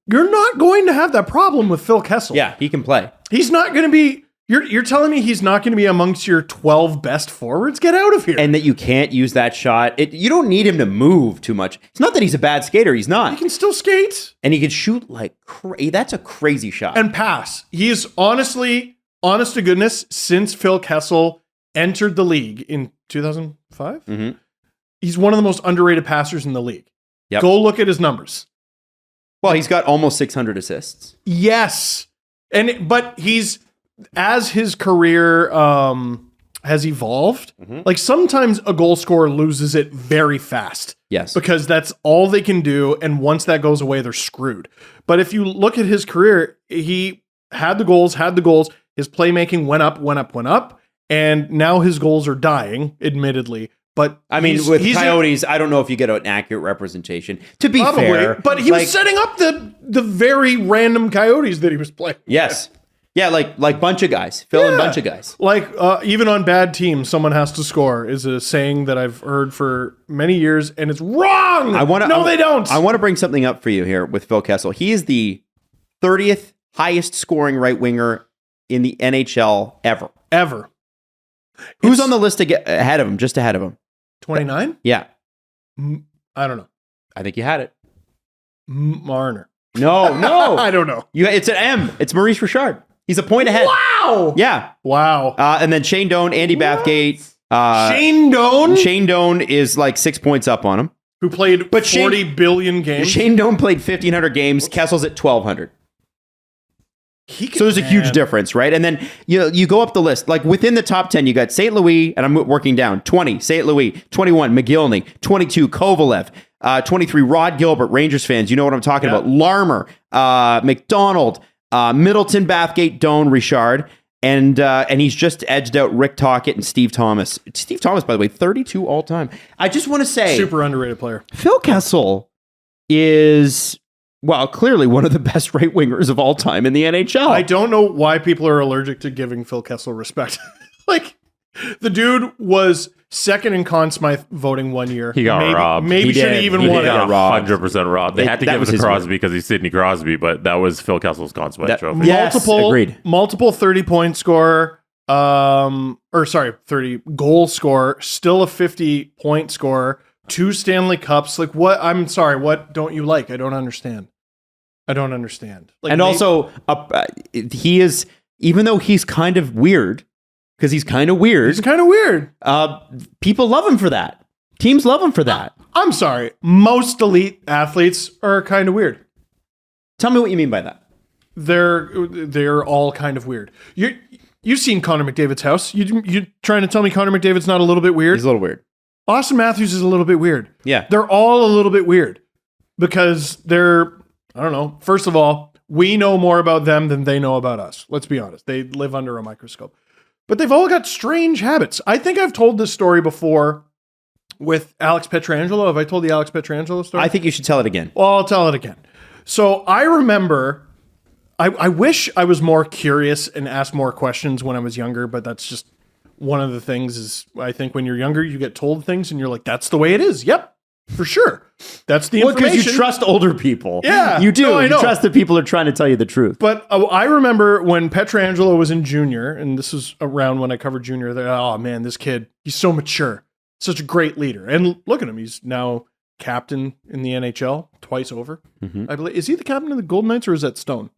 You're not going to have that problem with Phil Kessel. Yeah, he can play. He's not going to be... You're telling me he's not going to be amongst your 12 best forwards? Get out of here. And that you can't use that shot. You don't need him to move too much. It's not that he's a bad skater. He's not. He can still skate. And he can shoot like crazy. That's a crazy shot. And pass. He is honestly, honest to goodness, since Phil Kessel entered the league in 2005, he's one of the most underrated passers in the league. Yep. Go look at his numbers. Well, he's got almost 600 assists. Yes. But he's... As his career has evolved, like sometimes a goal scorer loses it very fast. Yes. Because that's all they can do. And once that goes away, they're screwed. But if you look at his career, he had the goals. His playmaking went up. And now his goals are dying, admittedly. But I mean, with Coyotes, I don't know if you get an accurate representation. To be fair. But he was setting up the very random Coyotes that he was playing. Yes. Yeah, like bunch of guys. Phil and bunch of guys. Like, even on bad teams, someone has to score is a saying that I've heard for many years, and it's wrong! They don't! I want to bring something up for you here with Phil Kessel. He is the 30th highest scoring right winger in the NHL ever. Ever. Who's on the list to get ahead of him, just ahead of him? 29? Yeah. I don't know. I think you had it. Marner. No. I don't know. It's an M. It's Maurice Richard. He's a point ahead. Wow. Yeah. Wow. And then Shane Doan, Andy Bathgate. Shane Doan? Shane Doan is like 6 points up on him. Who played 40 billion games? Shane Doan played 1,500 games. Kessel's at 1,200. So there's a huge difference, right? And then you go up the list. Like within the top 10, you got St. Louis, and I'm working down. 20, St. Louis. 21, McGillney. 22, Kovalev. 23, Rod Gilbert. Rangers fans, you know what I'm talking about. Larmer. McDonald. Middleton, Bathgate, Doan, Richard, and he's just edged out Rick Tocchet and Steve Thomas. Steve Thomas, by the way, 32 all time. I just want to say, super underrated player. Phil Kessel is, well, clearly one of the best right wingers of all time in the NHL. I don't know why people are allergic to giving Phil Kessel respect. Like, the dude was second in Conn Smythe voting 1 year. He got robbed. Maybe should have even won it. 100% robbed. They had to give it to Crosby because he's Sidney Crosby, but that was Phil Kessel's Conn Smythe trophy. Yes, agreed. Multiple 30-point scorer, 30 goal scorer, still a 50-point scorer, 2 Stanley Cups. Like, what? I'm sorry, what don't you like? I don't understand. Like, and also, he is, even though he's kind of weird, because he's kind of weird. People love him for that. Teams love him for that. I'm sorry. Most elite athletes are kind of weird. Tell me what you mean by that. They're all kind of weird. You've seen Connor McDavid's house. You trying to tell me Connor McDavid's not a little bit weird? He's a little weird. Austin Matthews is a little bit weird. Yeah. They're all a little bit weird because they're, I don't know. First of all, we know more about them than they know about us. Let's be honest. They live under a microscope. But they've all got strange habits. I think I've told this story before with Alex Pietrangelo. Have I told the Alex Pietrangelo story? I think you should tell it again. Well, I'll tell it again. So I remember, I wish I was more curious and asked more questions when I was younger, but that's just one of the things is I think when you're younger, you get told things and you're like, that's the way it is. Yep, for sure. That's the information. Because you trust older people. Yeah. You do. No, I know. You trust that people are trying to tell you the truth. But I remember when Pietrangelo was in junior, and this was around when I covered junior, oh man, this kid, he's so mature. Such a great leader. And look at him. He's now captain in the NHL twice over. Mm-hmm. I believe. Is he the captain of the Golden Knights or is that Stone?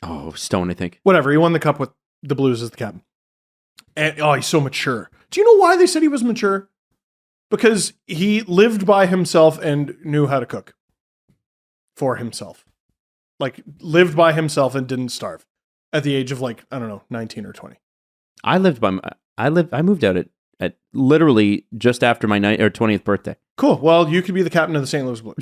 Oh, Stone, I think. Whatever. He won the cup with the Blues as the captain. And he's so mature. Do you know why they said he was mature? Because he lived by himself and knew how to cook for himself. Like lived by himself and didn't starve at the age of 19 or 20. I moved out at literally just after my 20th birthday. Cool. Well, you could be the captain of the St. Louis Blues.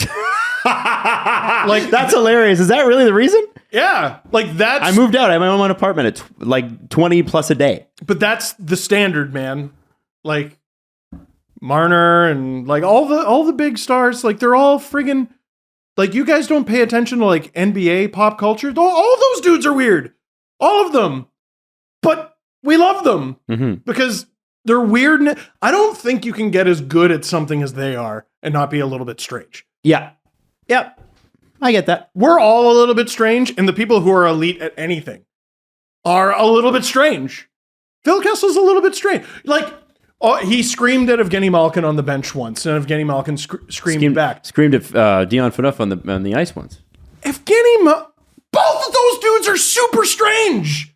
That's hilarious. Is that really the reason? Yeah. I moved out. I had my own apartment at 20 plus a day. But that's the standard, man. Like Marner and all the big stars, they're all friggin' you guys don't pay attention to NBA pop culture. All those dudes are weird. All of them. But we love them because they're weird. I don't think you can get as good at something as they are and not be a little bit strange. Yeah. Yep. I get that. We're all a little bit strange, and the people who are elite at anything are a little bit strange. Phil Kessel's a little bit strange. He screamed at Evgeny Malkin on the bench once, and Evgeny Malkin screamed back. Screamed at Dion Phaneuf on the ice once. Both of those dudes are super strange.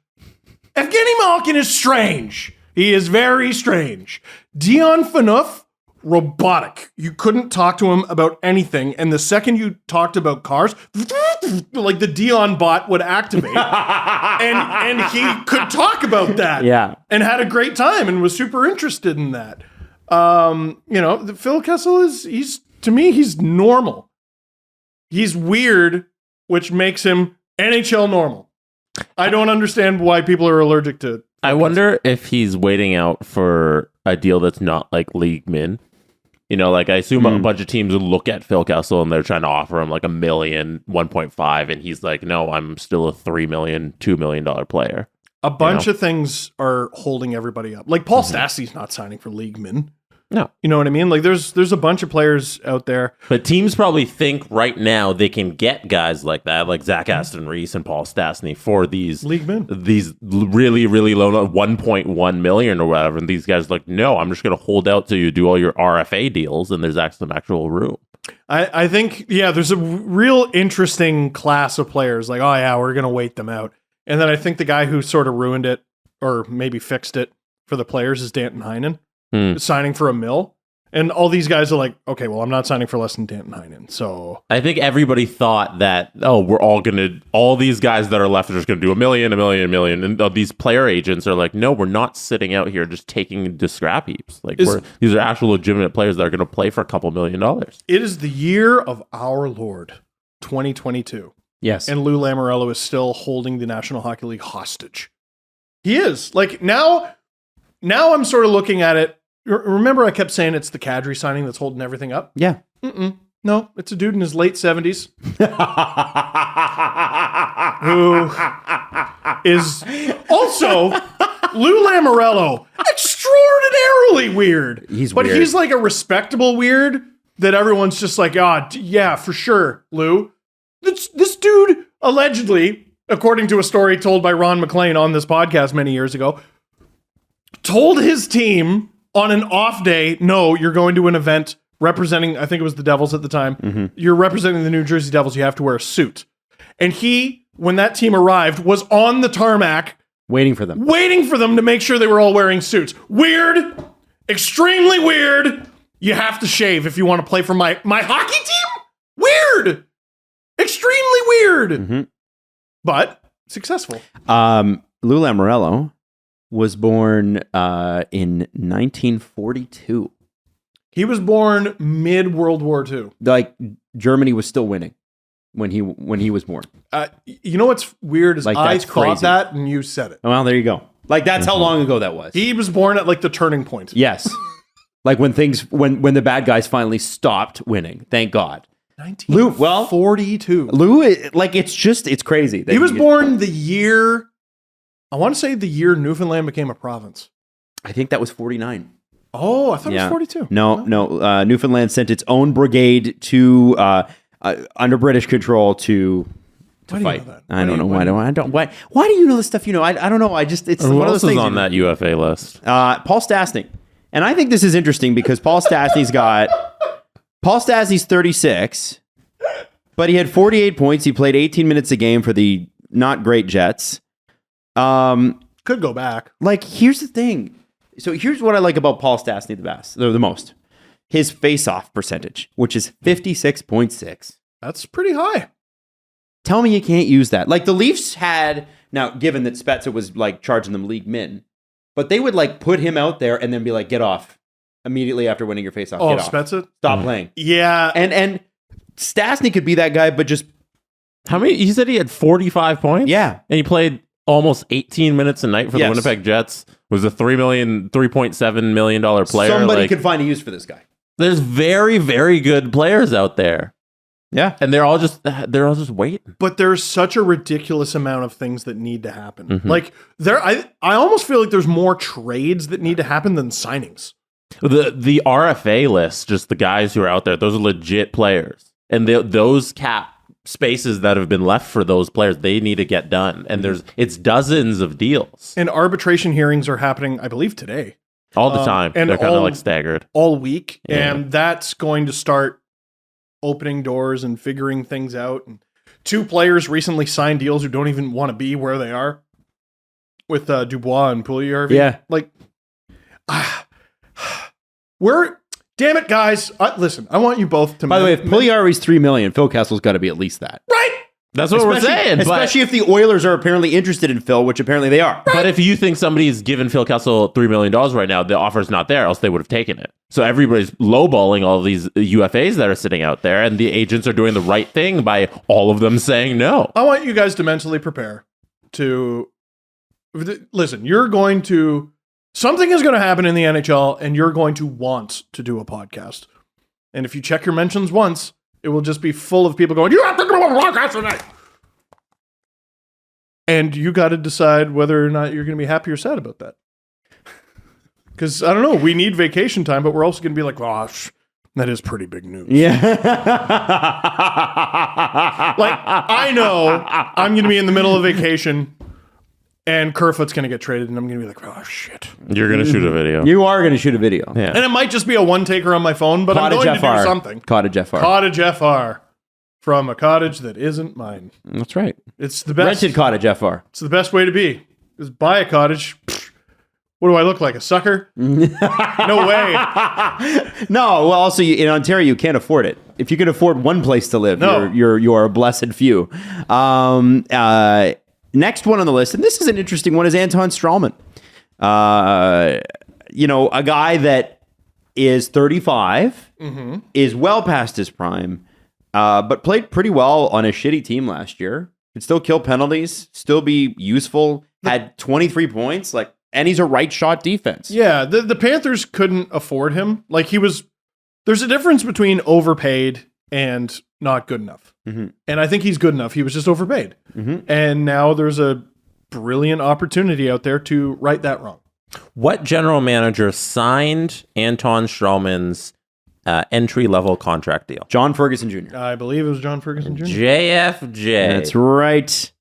Evgeny Malkin is strange. He is very strange. Dion Phaneuf, robotic. You couldn't talk to him about anything, and the second you talked about cars, the Dion bot would activate, and he could talk about that. Yeah, and had a great time and was super interested in that. Phil Kessel he's normal. He's weird, which makes him NHL normal. I don't understand why people are allergic to. I wonder if he's waiting out for a deal that's not league min. I assume a bunch of teams look at Phil Kessel and they're trying to offer him $1 million, 1.5, and he's like, no, I'm still a $3 million, $2 million player. A bunch of things are holding everybody up. Paul Stassi's not signing for league min. No. You know what I mean? There's a bunch of players out there. But teams probably think right now they can get guys like that, like Zach Aston Reese and Paul Stastny for these league men. These really, really low, 1.1 million or whatever. And these guys are like, no, I'm just going to hold out till you do all your RFA deals and there's actually some actual room. I think, there's a real interesting class of players. We're going to wait them out. And then I think the guy who sort of ruined it or maybe fixed it for the players is Danton Heinen. Signing for $1 million. And all these guys are like, okay, well, I'm not signing for less than Danton Heinen. So I think everybody thought that, all these guys that are left are just going to do $1 million, $1 million, $1 million. And these player agents are like, no, we're not sitting out here just taking to scrap heaps. These are actual legitimate players that are going to play for a couple $1 million. It is the year of our Lord, 2022. Yes. And Lou Lamoriello is still holding the National Hockey League hostage. He is. Now I'm sort of looking at it. Remember I kept saying it's the Kadri signing that's holding everything up? Yeah. No, it's a dude in his late 70s who is also Lou Lamoriello. Extraordinarily weird. He's weird. He's a respectable weird that everyone's just like, yeah, for sure, Lou. This dude, allegedly, according to a story told by Ron McLean on this podcast many years ago, told his team on an off day, no, you're going to an event representing, I think it was the Devils at the time. You're representing the New Jersey Devils. You have to wear a suit. And he, when that team arrived, was on the tarmac waiting for them to make sure they were all wearing suits. Weird. Extremely weird. You have to shave if you want to play for my hockey team? Weird. Extremely weird. But successful. Lou Lamoriello was born in 1942. He was born mid World War II. Like Germany was still winning when he was born. You know what's weird is Like, I that's thought crazy. that and you said it. Well, there you go. Like that's how long ago that was. He was born at like the turning point. Yes. Like when the bad guys finally stopped winning. Thank God. 1942. Lou, like it's crazy. He was born the year, I want to say the year Newfoundland became a province. I think that was 49. Oh, I thought it was 42. No. Newfoundland sent its own brigade to under British control to Why do you fight. know that? I don't know why. Why do you know this stuff? I don't know. It's Who one of else those is things on that UFA list? Paul Stastny. And I think this is interesting because Paul Stastny's 36, but he had 48 points. He played 18 minutes a game for the not great Jets. Could go back. Like, here's the thing. So here's what I like about Paul Stastny the most. His face-off percentage, which is 56.6. That's pretty high. Tell me you can't use that. Like the Leafs had, now given that Spezza was like charging them league min, but they would like put him out there and then be like, get off immediately after winning your face-off. Oh, Get off. Spezza? Stop playing. Yeah. And Stastny could be that guy, but just How many? You said he had 45 points? Yeah. And he played almost 18 minutes a night for the Yes. Winnipeg Jets. Was a $3.7 million player. somebody could find a use for this guy. There's very, very good players out there. Yeah. And they're all just waiting. But there's such a ridiculous amount of things that need to happen. Mm-hmm. Like I almost feel like there's more trades that need to happen than signings. The RFA list, just the guys who are out there, those are legit players. And those cap spaces that have been left for those players, they need to get done. And it's dozens of deals. And arbitration hearings are happening, I believe, today. All the time. and They're kind of all- like staggered. All week. Yeah. And that's going to start opening doors and figuring things out. And 2 players recently signed deals who don't even want to be where they are with Dubois and Puljujarvi. Yeah. Like, damn it, guys. Listen, I want you both to. By the way, if Puljujarvi's $3 million, Phil Kessel's got to be at least that. Right. That's what we're saying. Especially if the Oilers are apparently interested in Phil, which apparently they are. But if you think somebody's given Phil Kessel $3 million right now, the offer's not there, else they would have taken it. So everybody's lowballing all of these UFAs that are sitting out there, and the agents are doing the right thing by all of them saying no. I want you guys to mentally prepare to listen. Something is going to happen in the NHL, and you're going to want to do a podcast. And if you check your mentions once, it will just be full of people going, "You have to do a podcast tonight." And you got to decide whether or not you're going to be happy or sad about that. Because I don't know, we need vacation time, but we're also going to be like, "Gosh, that is pretty big news." Yeah. Like, I know I'm going to be in the middle of vacation and Kerfoot's going to get traded and I'm going to be like, "Oh, shit." You're going to shoot a video. You are going to shoot a video. Yeah. And it might just be a one-taker on my phone, but I'm going to do something. Cottage FR. Cottage FR from a cottage that isn't mine. That's right. It's the best. Rented cottage FR. It's the best way to be. Is buy a cottage. Pfft, what do I look like? A sucker? No way. No, well, also in Ontario you can't afford it. If you can afford one place to live, No. you're a blessed few. Next one on the list, and this is an interesting one, is Anton Strawman. A guy that is 35, is well past his prime, but played pretty well on a shitty team last year. Could still kill penalties, still be useful, had 23 points, and he's a right shot defense. Yeah, the Panthers couldn't afford him. Like, there's a difference between overpaid and not good enough. Mm-hmm. And I think he's good enough. He was just overpaid. Mm-hmm. And now there's a brilliant opportunity out there to right that wrong. What general manager signed Anton Strawman's entry-level contract deal? John Ferguson Jr. I believe it was John Ferguson Jr. JFJ. That's right.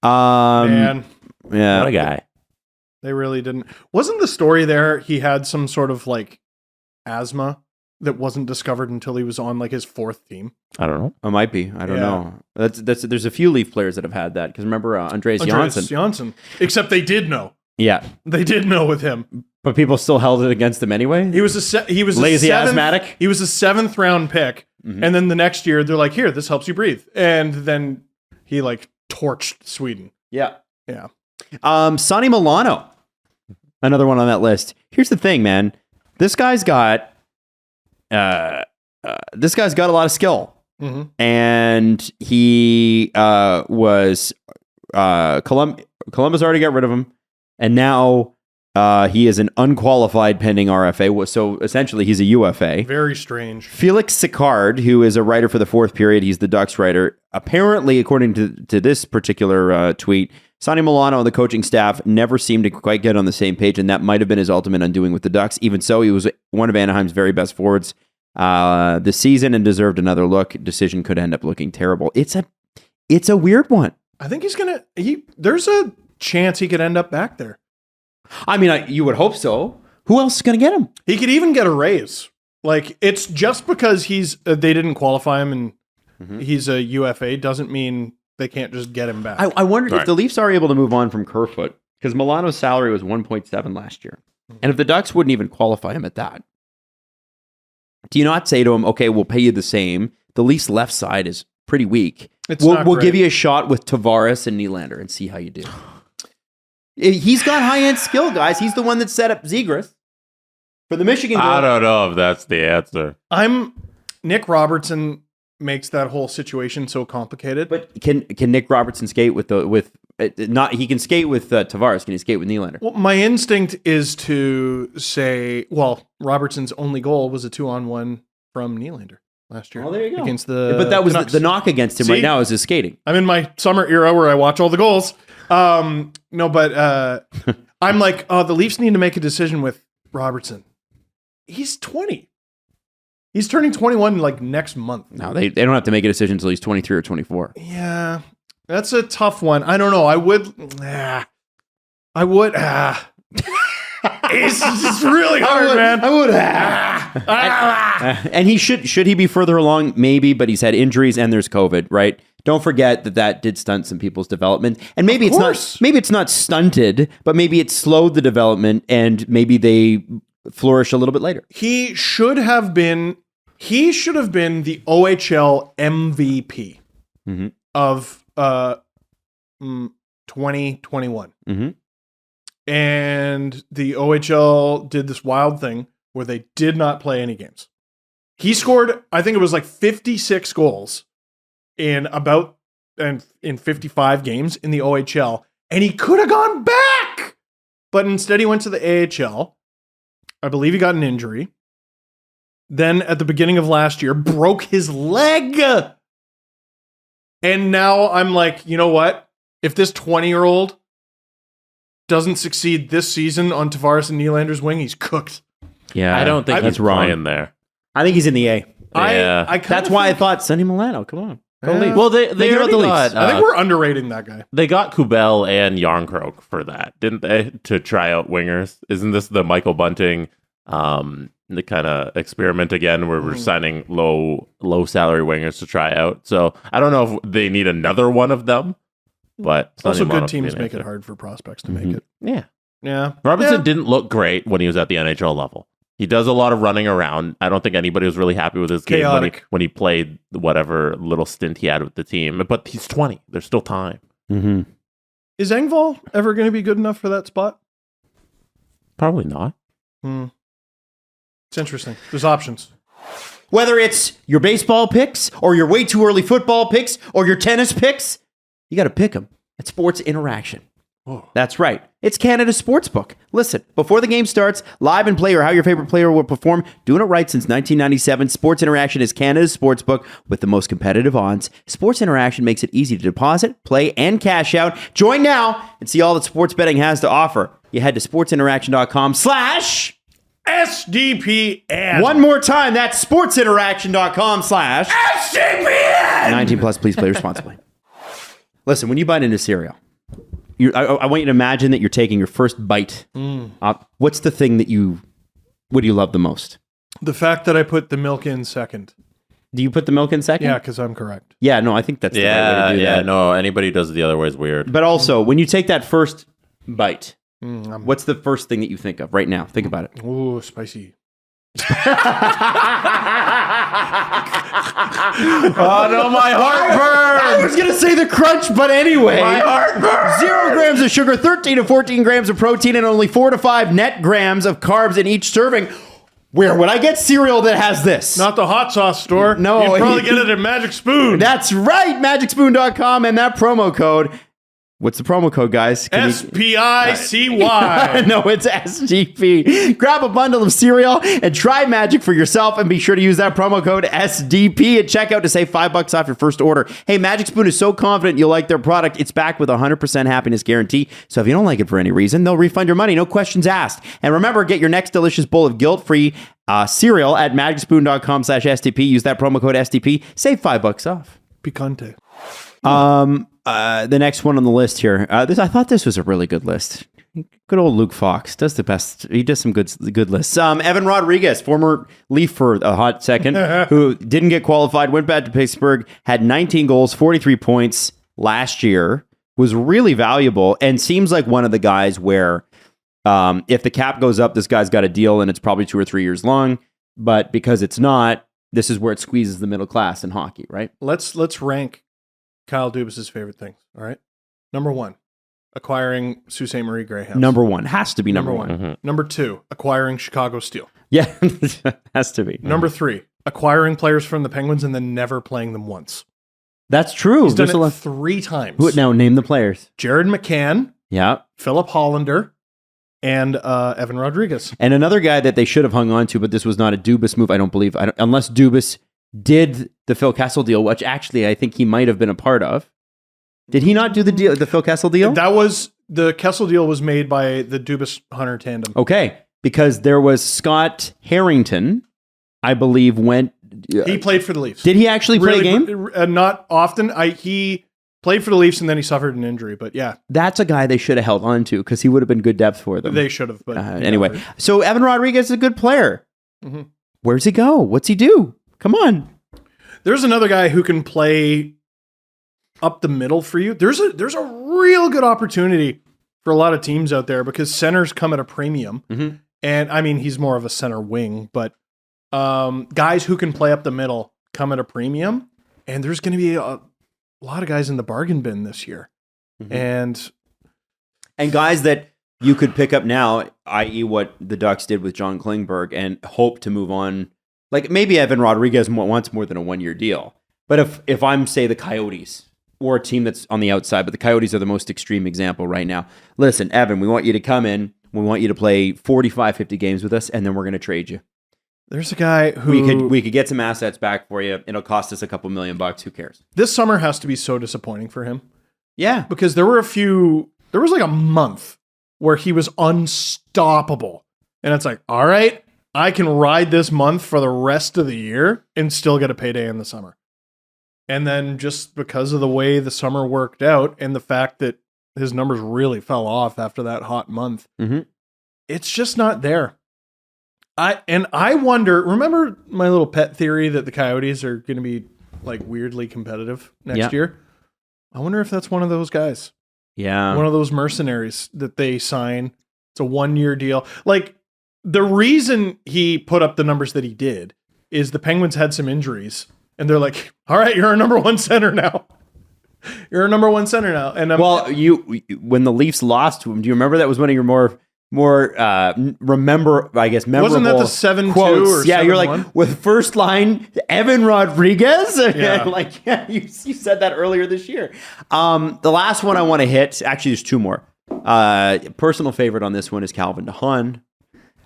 Man, Yeah. What a guy. they really didn't. Wasn't the story there he had some sort of like asthma that wasn't discovered until he was on like his 4th team? I don't know. It might be. I don't Yeah. know. There's a few Leaf players that have had that. Because remember Andreas Janssen. Except they did know. Yeah. They did know with him. But people still held it against him anyway? He was Lazy a 7th, asthmatic? He was a 7th round pick. Mm-hmm. And then the next year they're like, "Here, this helps you breathe." And then he like torched Sweden. Yeah. Yeah. Sonny Milano. Another one on that list. Here's the thing, man. This guy's got a lot of skill. Mm-hmm. And he was Columbus already got rid of him, and now he is an unqualified pending RFA. So essentially, he's a UFA. Very strange. Felix Sicard, who is a writer for the Fourth Period, he's the Ducks writer. Apparently, according to this particular tweet, Sonny Milano and the coaching staff never seemed to quite get on the same page, and that might have been his ultimate undoing with the Ducks. Even so, he was one of Anaheim's very best forwards this season and deserved another look. Decision could end up looking terrible. It's a weird one. I think there's a chance he could end up back there. I mean, you would hope so. Who else is going to get him? He could even get a raise. Like, it's just because they didn't qualify him and he's a UFA doesn't mean they can't just get him back. I wondered if the Leafs are able to move on from Kerfoot, because Milano's salary was 1.7 last year. And if the Ducks wouldn't even qualify him at that, do you not say to him, okay, we'll pay you the same? The Leafs left side is pretty weak. We'll give you a shot with Tavares and Nylander and see how you do. He's got high-end skill, guys. He's the one that set up Zegras for the Michigan goal. I don't know if that's the answer. Nick Robertson makes that whole situation so complicated. But can Nick Robertson skate he can skate with Tavares. Can he skate with Nylander? Well, my instinct is to say, Robertson's only goal was a 2-on-1 from Nylander last year. Oh, there you go. But that was Canucks. the knock against him right now is his skating. I'm in my summer era where I watch all the goals. I'm like, the Leafs need to make a decision with Robertson. He's 20. He's turning 21 like next month. No, they don't have to make a decision until he's 23 or 24. Yeah, that's a tough one. I don't know. I would. It's just really hard, man. I would. And he should he be further along? Maybe, but he's had injuries and there's COVID, right? Don't forget that did stunt some people's development, and maybe it's not stunted, but maybe it slowed the development, and maybe they flourish a little bit later. He should have been the OHL MVP of 2021. Mm-hmm. And the OHL did this wild thing where they did not play any games. He scored, I think it was like 56 goals in 55 games in the OHL, and he could have gone back. But instead he went to the AHL. I believe he got an injury. Then at the beginning of last year, broke his leg. And now I'm like, you know what? If this 20-year-old doesn't succeed this season on Tavares and Nylander's wing, he's cooked. Yeah, I don't think he's wrong there. I think he's in the A. Yeah. That's why I thought Sonny Milano. Come on. Go Yeah. Leafs. Well, they already the got, Leafs. I think we're underrating that guy. They got Kubel and Yarncroke for that, didn't they? To try out wingers. Isn't this the Michael Bunting the kind of experiment again where we're signing low salary wingers to try out? So I don't know if they need another one of them, but Also good teams make it hard for prospects to make it. Yeah. Yeah. Robertson didn't look great when he was at the NHL level. He does a lot of running around. I don't think anybody was really happy with his game when he played whatever little stint he had with the team. But he's 20. There's still time. Mm-hmm. Is Engvall ever going to be good enough for that spot? Probably not. It's interesting. There's options. Whether it's your baseball picks or your way too early football picks or your tennis picks, you got to pick them at Sports Interaction. Whoa. That's right. It's Canada's sportsbook. Listen, before the game starts, live and play or how your favorite player will perform. Doing it right since 1997, Sports Interaction is Canada's sportsbook with the most competitive odds. Sports Interaction makes it easy to deposit, play, and cash out. Join now and see all that sports betting has to offer. You head to sportsinteraction.com/SDPN. One more time, that's sportsinteraction.com/SDPN. 18 plus, please play responsibly. Listen, when you bite into cereal, I want you to imagine that you're taking your first bite. What's the thing what do you love the most? The fact that I put the milk in second. Do you put the milk in second? Yeah, because I'm correct. Yeah, no, I think that's the right way to do that. No, anybody who does it the other way is weird. But also, when you take that first bite, what's the first thing that you think of right now? Think about it. Ooh, spicy. Oh no, my heart burns. I was going to say the crunch, but anyway. My heart burns. 0 grams of sugar, 13 to 14 grams of protein, and only 4 to 5 net grams of carbs in each serving. Where would I get cereal that has this? Not the hot sauce store. No. You'd probably get it at Magic Spoon. That's right, magicspoon.com, and that promo code. What's the promo code, guys? SPICY. No, it's SGP. Grab a bundle of cereal and try Magic for yourself, and be sure to use that promo code SDP at checkout to save $5 off your first order. Hey, Magic Spoon is so confident you'll like their product, it's backed with a 100% happiness guarantee. So if you don't like it for any reason, they'll refund your money, no questions asked. And remember, get your next delicious bowl of guilt-free cereal at magicspoon.com/SDP. Use that promo code SDP. Save $5 off. Picante. The next one on the list here. I thought this was a really good list. Good old Luke Fox does the best. He does some good lists. Evan Rodriguez, former Leaf for a hot second, who didn't get qualified, went back to Pittsburgh, had 19 goals, 43 points last year, was really valuable, and seems like one of the guys where if the cap goes up, this guy's got a deal, and it's probably 2 or 3 years long. But because it's not, this is where it squeezes the middle class in hockey, right? Let's rank Kyle Dubas' favorite things. All right. Number 1, acquiring Sault Ste. Marie Greyhounds. Number 1 has to be number 1. Mm-hmm. Number 2, acquiring Chicago Steel. Yeah, has to be. Number 3, acquiring players from the Penguins and then never playing them once. That's true. He's done it 3 times. Now name the players. Jared McCann, Yeah. Philip Hollander, and Evan Rodriguez. And another guy that they should have hung on to, but this was not a Dubas move, I don't believe, unless Dubas did the Phil Kessel deal, which actually I think he might have been a part of. Did he not do the Phil Kessel deal? That was the Kessel deal was made by the Dubas Hunter tandem. Okay, because there was Scott Harrington, I believe, went. He played for the Leafs. Did he actually play a game? Not often. He played for the Leafs and then he suffered an injury. But yeah, that's a guy they should have held on to because he would have been good depth for them. They should have. But anyway, so Evan Rodriguez is a good player. Mm-hmm. Where's he go? What's he do? Come on. There's another guy who can play up the middle for you. There's a real good opportunity for a lot of teams out there because centers come at a premium. Mm-hmm. And I mean, he's more of a center wing, but guys who can play up the middle come at a premium. And there's going to be a lot of guys in the bargain bin this year. Mm-hmm. And guys that you could pick up now, i.e. what the Ducks did with John Klingberg, and hope to move on. Like maybe Evan Rodriguez wants more than a 1-year deal. But if I'm, say, the Coyotes or a team that's on the outside, but the Coyotes are the most extreme example right now. Listen, Evan, we want you to come in. We want you to play 45, 50 games with us, and then we're going to trade you. There's a guy who... We could get some assets back for you. It'll cost us a couple $1 million. Who cares? This summer has to be so disappointing for him. Yeah. Because there was like a month where he was unstoppable. And it's like, all right, I can ride this month for the rest of the year and still get a payday in the summer. And then just because of the way the summer worked out and the fact that his numbers really fell off after that hot month, mm-hmm. It's just not there. I wonder, remember my little pet theory that the Coyotes are going to be like weirdly competitive next year? I wonder if that's one of those guys. Yeah. One of those mercenaries that they sign. It's a 1-year deal. Like the reason he put up the numbers that he did is the Penguins had some injuries and they're like, all right, you're a number 1 center now. You're a number 1 center now. And when the Leafs lost to him, do you remember that was one of your more memorable Wasn't that the 7-2 quotes? or 7-1? Yeah, you're like with first line Evan Rodriguez. Yeah. You said that earlier this year. The last one I want to hit, actually there's 2 more. Personal favorite on this one is Calvin DeHaan.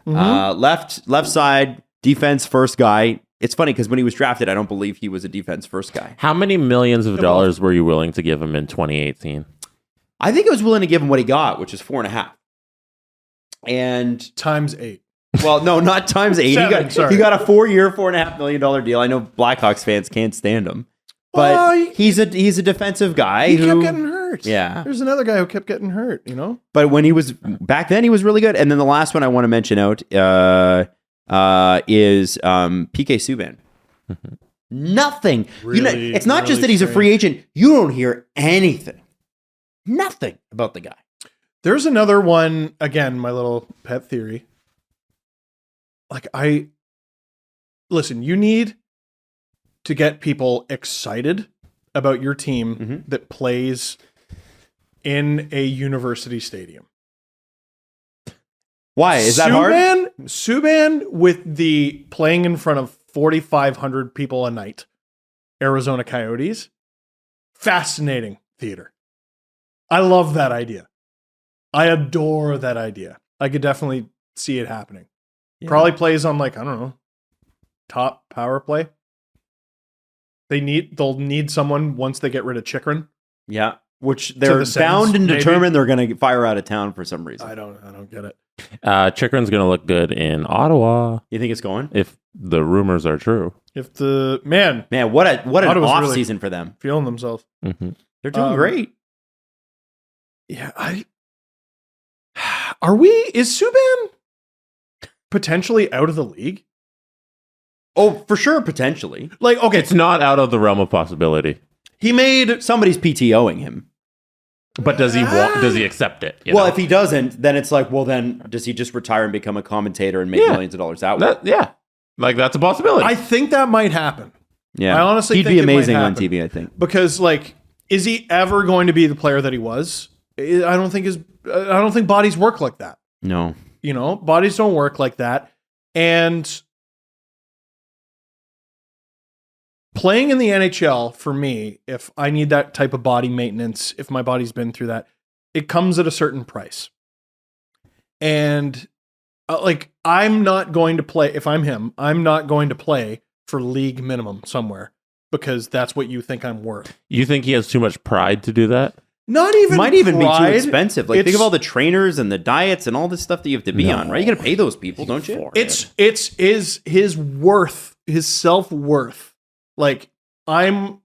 Mm-hmm. Left side defense first guy. It's funny because when he was drafted, I don't believe he was a defense first guy. How many millions of dollars were you willing to give him in 2018? I think I was willing to give him what he got, which is 4.5. And times 8. Well, no, not times 8. He got a 4-year, $4.5 million deal. I know Blackhawks fans can't stand him, but he's a defensive guy. He kept getting hurt. Yeah, there's another guy who kept getting hurt. You know, but when he was back then, he was really good. And then the last one I want to mention out is PK Subban. Nothing. Really, it's not really just that he's a free agent. You don't hear anything. Nothing about the guy. There's another one, again, my little pet theory. Like listen, you need to get people excited about your team that plays in a university stadium. Why? Is that hard? Subban with the playing in front of 4,500 people a night, Arizona Coyotes, fascinating theater. I love that idea. I adore that idea. I could definitely see it happening. Yeah. Probably plays on like, I don't know, top power play. They'll need someone once they get rid of Chychrun. Yeah, which they're bound and determined they're going to fire out of town for some reason. I don't get it. Chychrun's going to look good in Ottawa. You think it's going? If the rumors are true. If the man, what an off really season for them. Feeling themselves. Mm-hmm. They're doing great. Yeah, is Subban potentially out of the league? Oh, for sure, potentially. Like, okay, it's not out of the realm of possibility. He made somebody's PTOing him. But does he accept it? Well, if he doesn't, then it's like, well, then does he just retire and become a commentator and make millions of dollars that way? Yeah. Like, that's a possibility. I think that might happen. Yeah. I honestly he'd think be amazing on TV, I think. Because, like, is he ever going to be the player that he was? I don't think bodies work like that. No. You know, bodies don't work like that. And playing in the NHL, for me, if I need that type of body maintenance, if my body's been through that, it comes at a certain price. And like, I'm not going to play, if I'm him, I'm not going to play for league minimum somewhere because that's what you think I'm worth. You think he has too much pride to do that? Might even be too expensive. Like, think of all the trainers and the diets and all this stuff that you have to be on, right? You got to pay those people, don't you? It's his worth, his self-worth. Like, the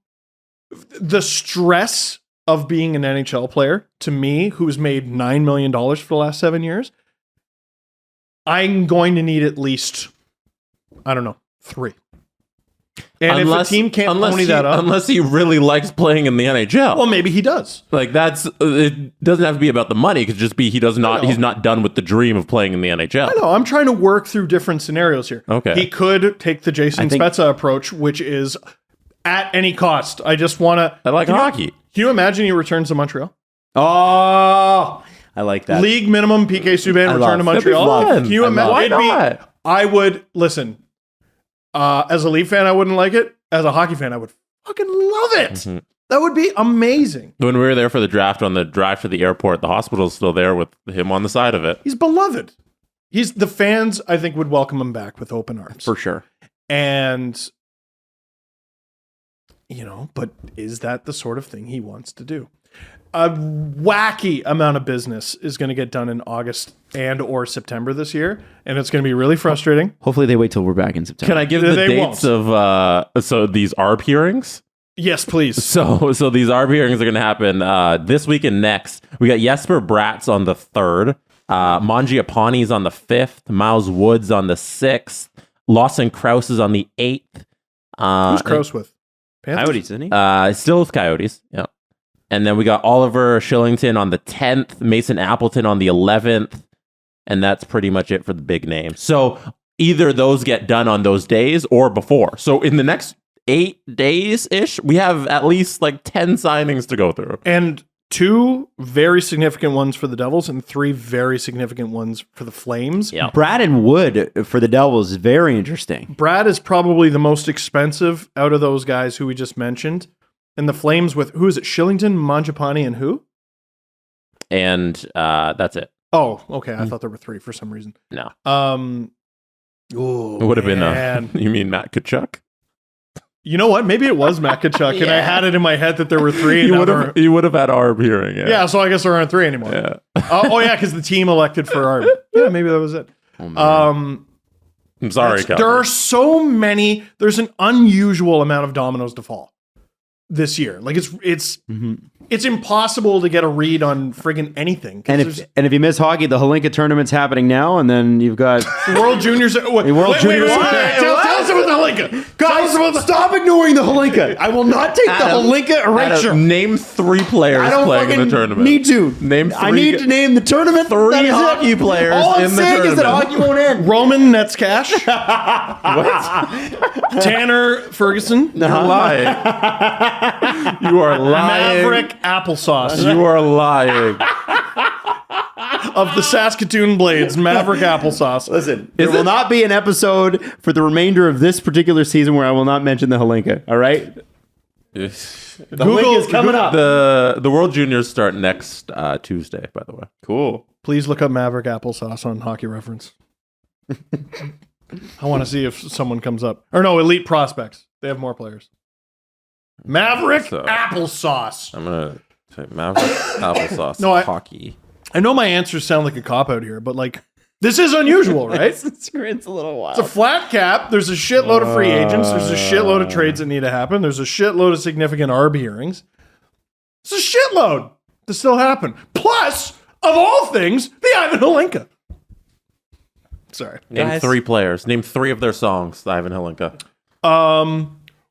stress of being an NHL player, to me, who's made $9 million for the last 7 years, I'm going to need at least, I don't know, 3. And if a team can't pony that up, unless he really likes playing in the NHL, well, maybe he does. Like, it doesn't have to be about the money. It could just be he's not done with the dream of playing in the NHL. I know. I'm trying to work through different scenarios here. Okay, he could take the Jason Spezza approach, which is at any cost. I just want to. I like hockey. Can you imagine he returns to Montreal? Oh, I like that. League minimum PK Subban return to Montreal. Can you imagine? Why not? I would listen. As a Leaf fan, I wouldn't like it. As a hockey fan, I would fucking love it. Mm-hmm. That would be amazing. When we were there for the draft, on the drive to the airport, the hospital's still there with him on the side of it. He's beloved. The fans, I think, would welcome him back with open arms. For sure. And, but is that the sort of thing he wants to do? A wacky amount of business is going to get done in August and or September this year, and it's going to be really frustrating. Hopefully they wait till we're back in September. Can I give the dates of these ARB hearings? Yes, please. So these ARB hearings are going to happen this week and next. We got Jesper Bratz on the 3rd, Mangiapane's on the 5th, Miles Woods on the 6th, Lawson Krause is on the 8th. Who's Krause with? Panthers? Coyotes, isn't he? Still with Coyotes, yeah. And then we got Oliver Shillington on the 10th, Mason Appleton on the 11th, and that's pretty much it for the big names. So either those get done on those days or before. So in the next 8 days-ish, we have at least like 10 signings to go through. And 2 very significant ones for the Devils and 3 very significant ones for the Flames. Yeah. Brad and Wood for the Devils is very interesting. Brad is probably the most expensive out of those guys who we just mentioned. And the Flames with, who is it? Shillington, Mangiapane, and who? And that's it. Oh, okay. I thought there were 3 for some reason. No. It would have been, you mean Matt Tkachuk? You know what? Maybe it was Matt Tkachuk, and I had it in my head that there were 3. You would have had ARB hearing, yeah. Yeah, so I guess there aren't 3 anymore. Yeah. Because the team elected for ARB. Yeah, maybe that was it. I'm sorry, Calgary. There are so many. There's an unusual amount of dominoes to fall this year. Like, it's impossible to get a read on friggin' anything. And if you miss hockey, the Holinka tournament's happening now, and then you've got World Juniors. World Juniors. Tell us about the Holinka. Guys, stop ignoring the Holinka. I will not take the Holinka erasure. Name 3 players playing in the tournament. Need to. Name 3. I need to name the tournament. 3 hockey players All in the I'm saying is that tournament. hockey won't end. Roman Netzcash. What? Tanner Ferguson. You're lying. You are lying. Maverick Applesauce You are lying. of the Saskatoon Blades. Maverick Applesauce. Listen, there will not be an episode for the remainder of this particular season where I will not mention the Holinka. All right? The Holinka is coming up. The World Juniors start next Tuesday, by the way. Cool. Please look up Maverick Applesauce on Hockey Reference. I want to see if someone comes up. Or no, Elite Prospects. They have more players. Maverick Applesauce. I'm going to say Maverick Applesauce hockey. I know my answers sound like a cop-out here, but like, this is unusual, right? It's a little wild. It's a flat cap. There's a shitload of free agents. There's a shitload of trades that need to happen. There's a shitload of significant ARB hearings. It's a shitload to still happen. Plus, of all things, the Ivan Holinka. Sorry. Name 3 players. Name 3 of their songs, the Ivan Holinka.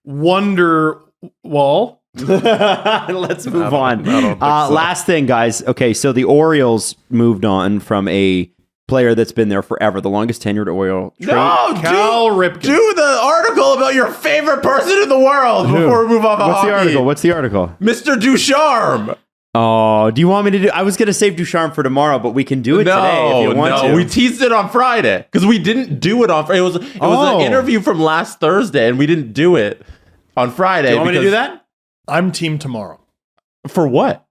Wonderwall. Let's move on. Last thing, guys. Okay, so the Orioles moved on from a player that's been there forever, the longest tenured Oriole. Cal Ripken. Do the article about your favorite person in the world before we move off of hockey. What's the article? Mr. Ducharme. Oh, do you want me to do? I was going to save Ducharme for tomorrow, but we can do it today if you want to. We teased it on Friday because we didn't do it on Friday. It was an interview from last Thursday, and we didn't do it on Friday. Do you want me to do that? I'm team tomorrow. For what?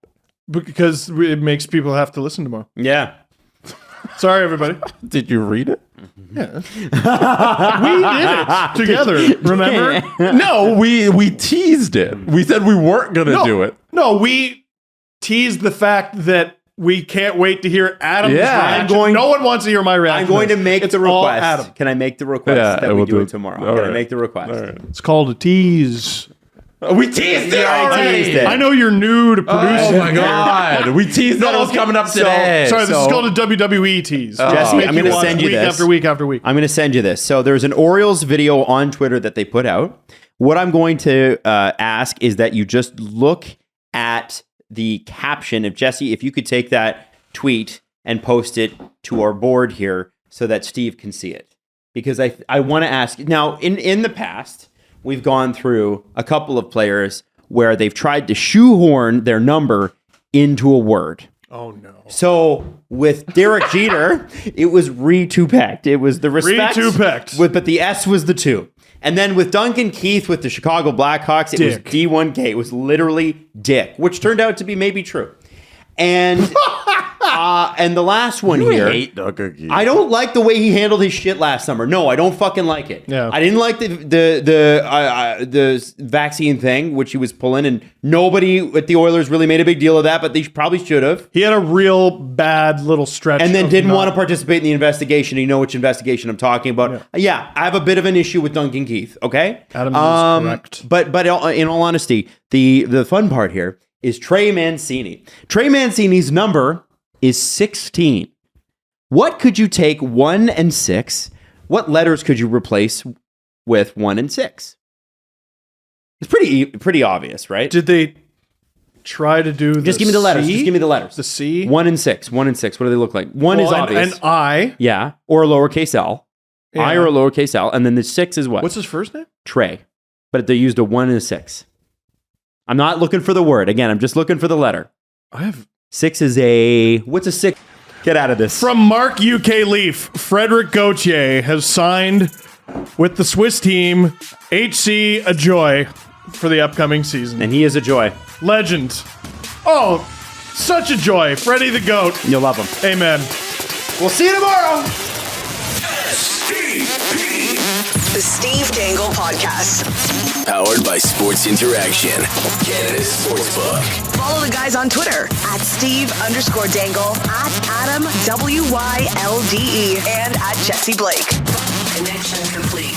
Because it makes people have to listen tomorrow. Yeah. Sorry, everybody. Did you read it? Yeah. We did it together, remember? No, we teased it. We said we weren't going to do it. No, we teased the fact that we can't wait to hear Adam's reaction. No one wants to hear my reaction. I'm going to make the request. Adam. Can I make the request that we do it tomorrow? Can I make the request? Right. It's called a tease. We teased it already. I know you're new to producing. Oh my God. We teased that it was coming up today. Sorry, this is called a WWE tease. Jesse, I'm going to send you week this. after week after week. I'm going to send you this. So there's an Orioles video on Twitter that they put out. What I'm going to ask is that you just look at the caption. If you could take that tweet and post it to our board here so that Steve can see it. Because I want to ask, now in the past, we've gone through a couple of players where they've tried to shoehorn their number into a word. Oh, no. So with Derek Jeter, it was re-2-pecked. It was the respect. Re-2-pecked. But the S was the 2. And then with Duncan Keith with the Chicago Blackhawks, it was D1K. It was literally Dick, which turned out to be maybe true. And the last one here, hate Duncan Keith. I don't like the way he handled his shit last summer. No, I don't fucking like it. Yeah. I didn't like the vaccine thing, which he was pulling, and nobody at the Oilers really made a big deal of that, but they probably should have. He had a real bad little stretch. And then didn't want to participate in the investigation. You know which investigation I'm talking about. Yeah, I have a bit of an issue with Duncan Keith, okay? Adam is correct. But in all honesty, the fun part here is Trey Mancini. Trey Mancini's number is 16. What could you take 1 and 6? What letters could you replace with 1 and 6? It's pretty obvious, right? Did they try to do Just give me the letters. Just give me the letters. The C? 1 and 6. 1 and 6. What do they look like? One is obvious. An I. Yeah. Or a lowercase L. Yeah. I or a lowercase L. And then the 6 is what? What's his first name? Trey. But they used a 1 and a 6. I'm not looking for the word. Again, I'm just looking for the letter. 6 is a... What's a 6? Get out of this. From Mark UK Leaf, Frederick Gauthier has signed with the Swiss team HC Ajoy for the upcoming season. And he is a joy. Legend. Oh, such a joy. Freddie the Goat. You'll love him. Amen. We'll see you tomorrow. The Steve Dangle Podcast. Powered by Sports Interaction, Canada's Sportsbook. Follow the guys on Twitter at Steve_Dangle, at Adam WYLDE, and at Jesse Blake. Connection complete.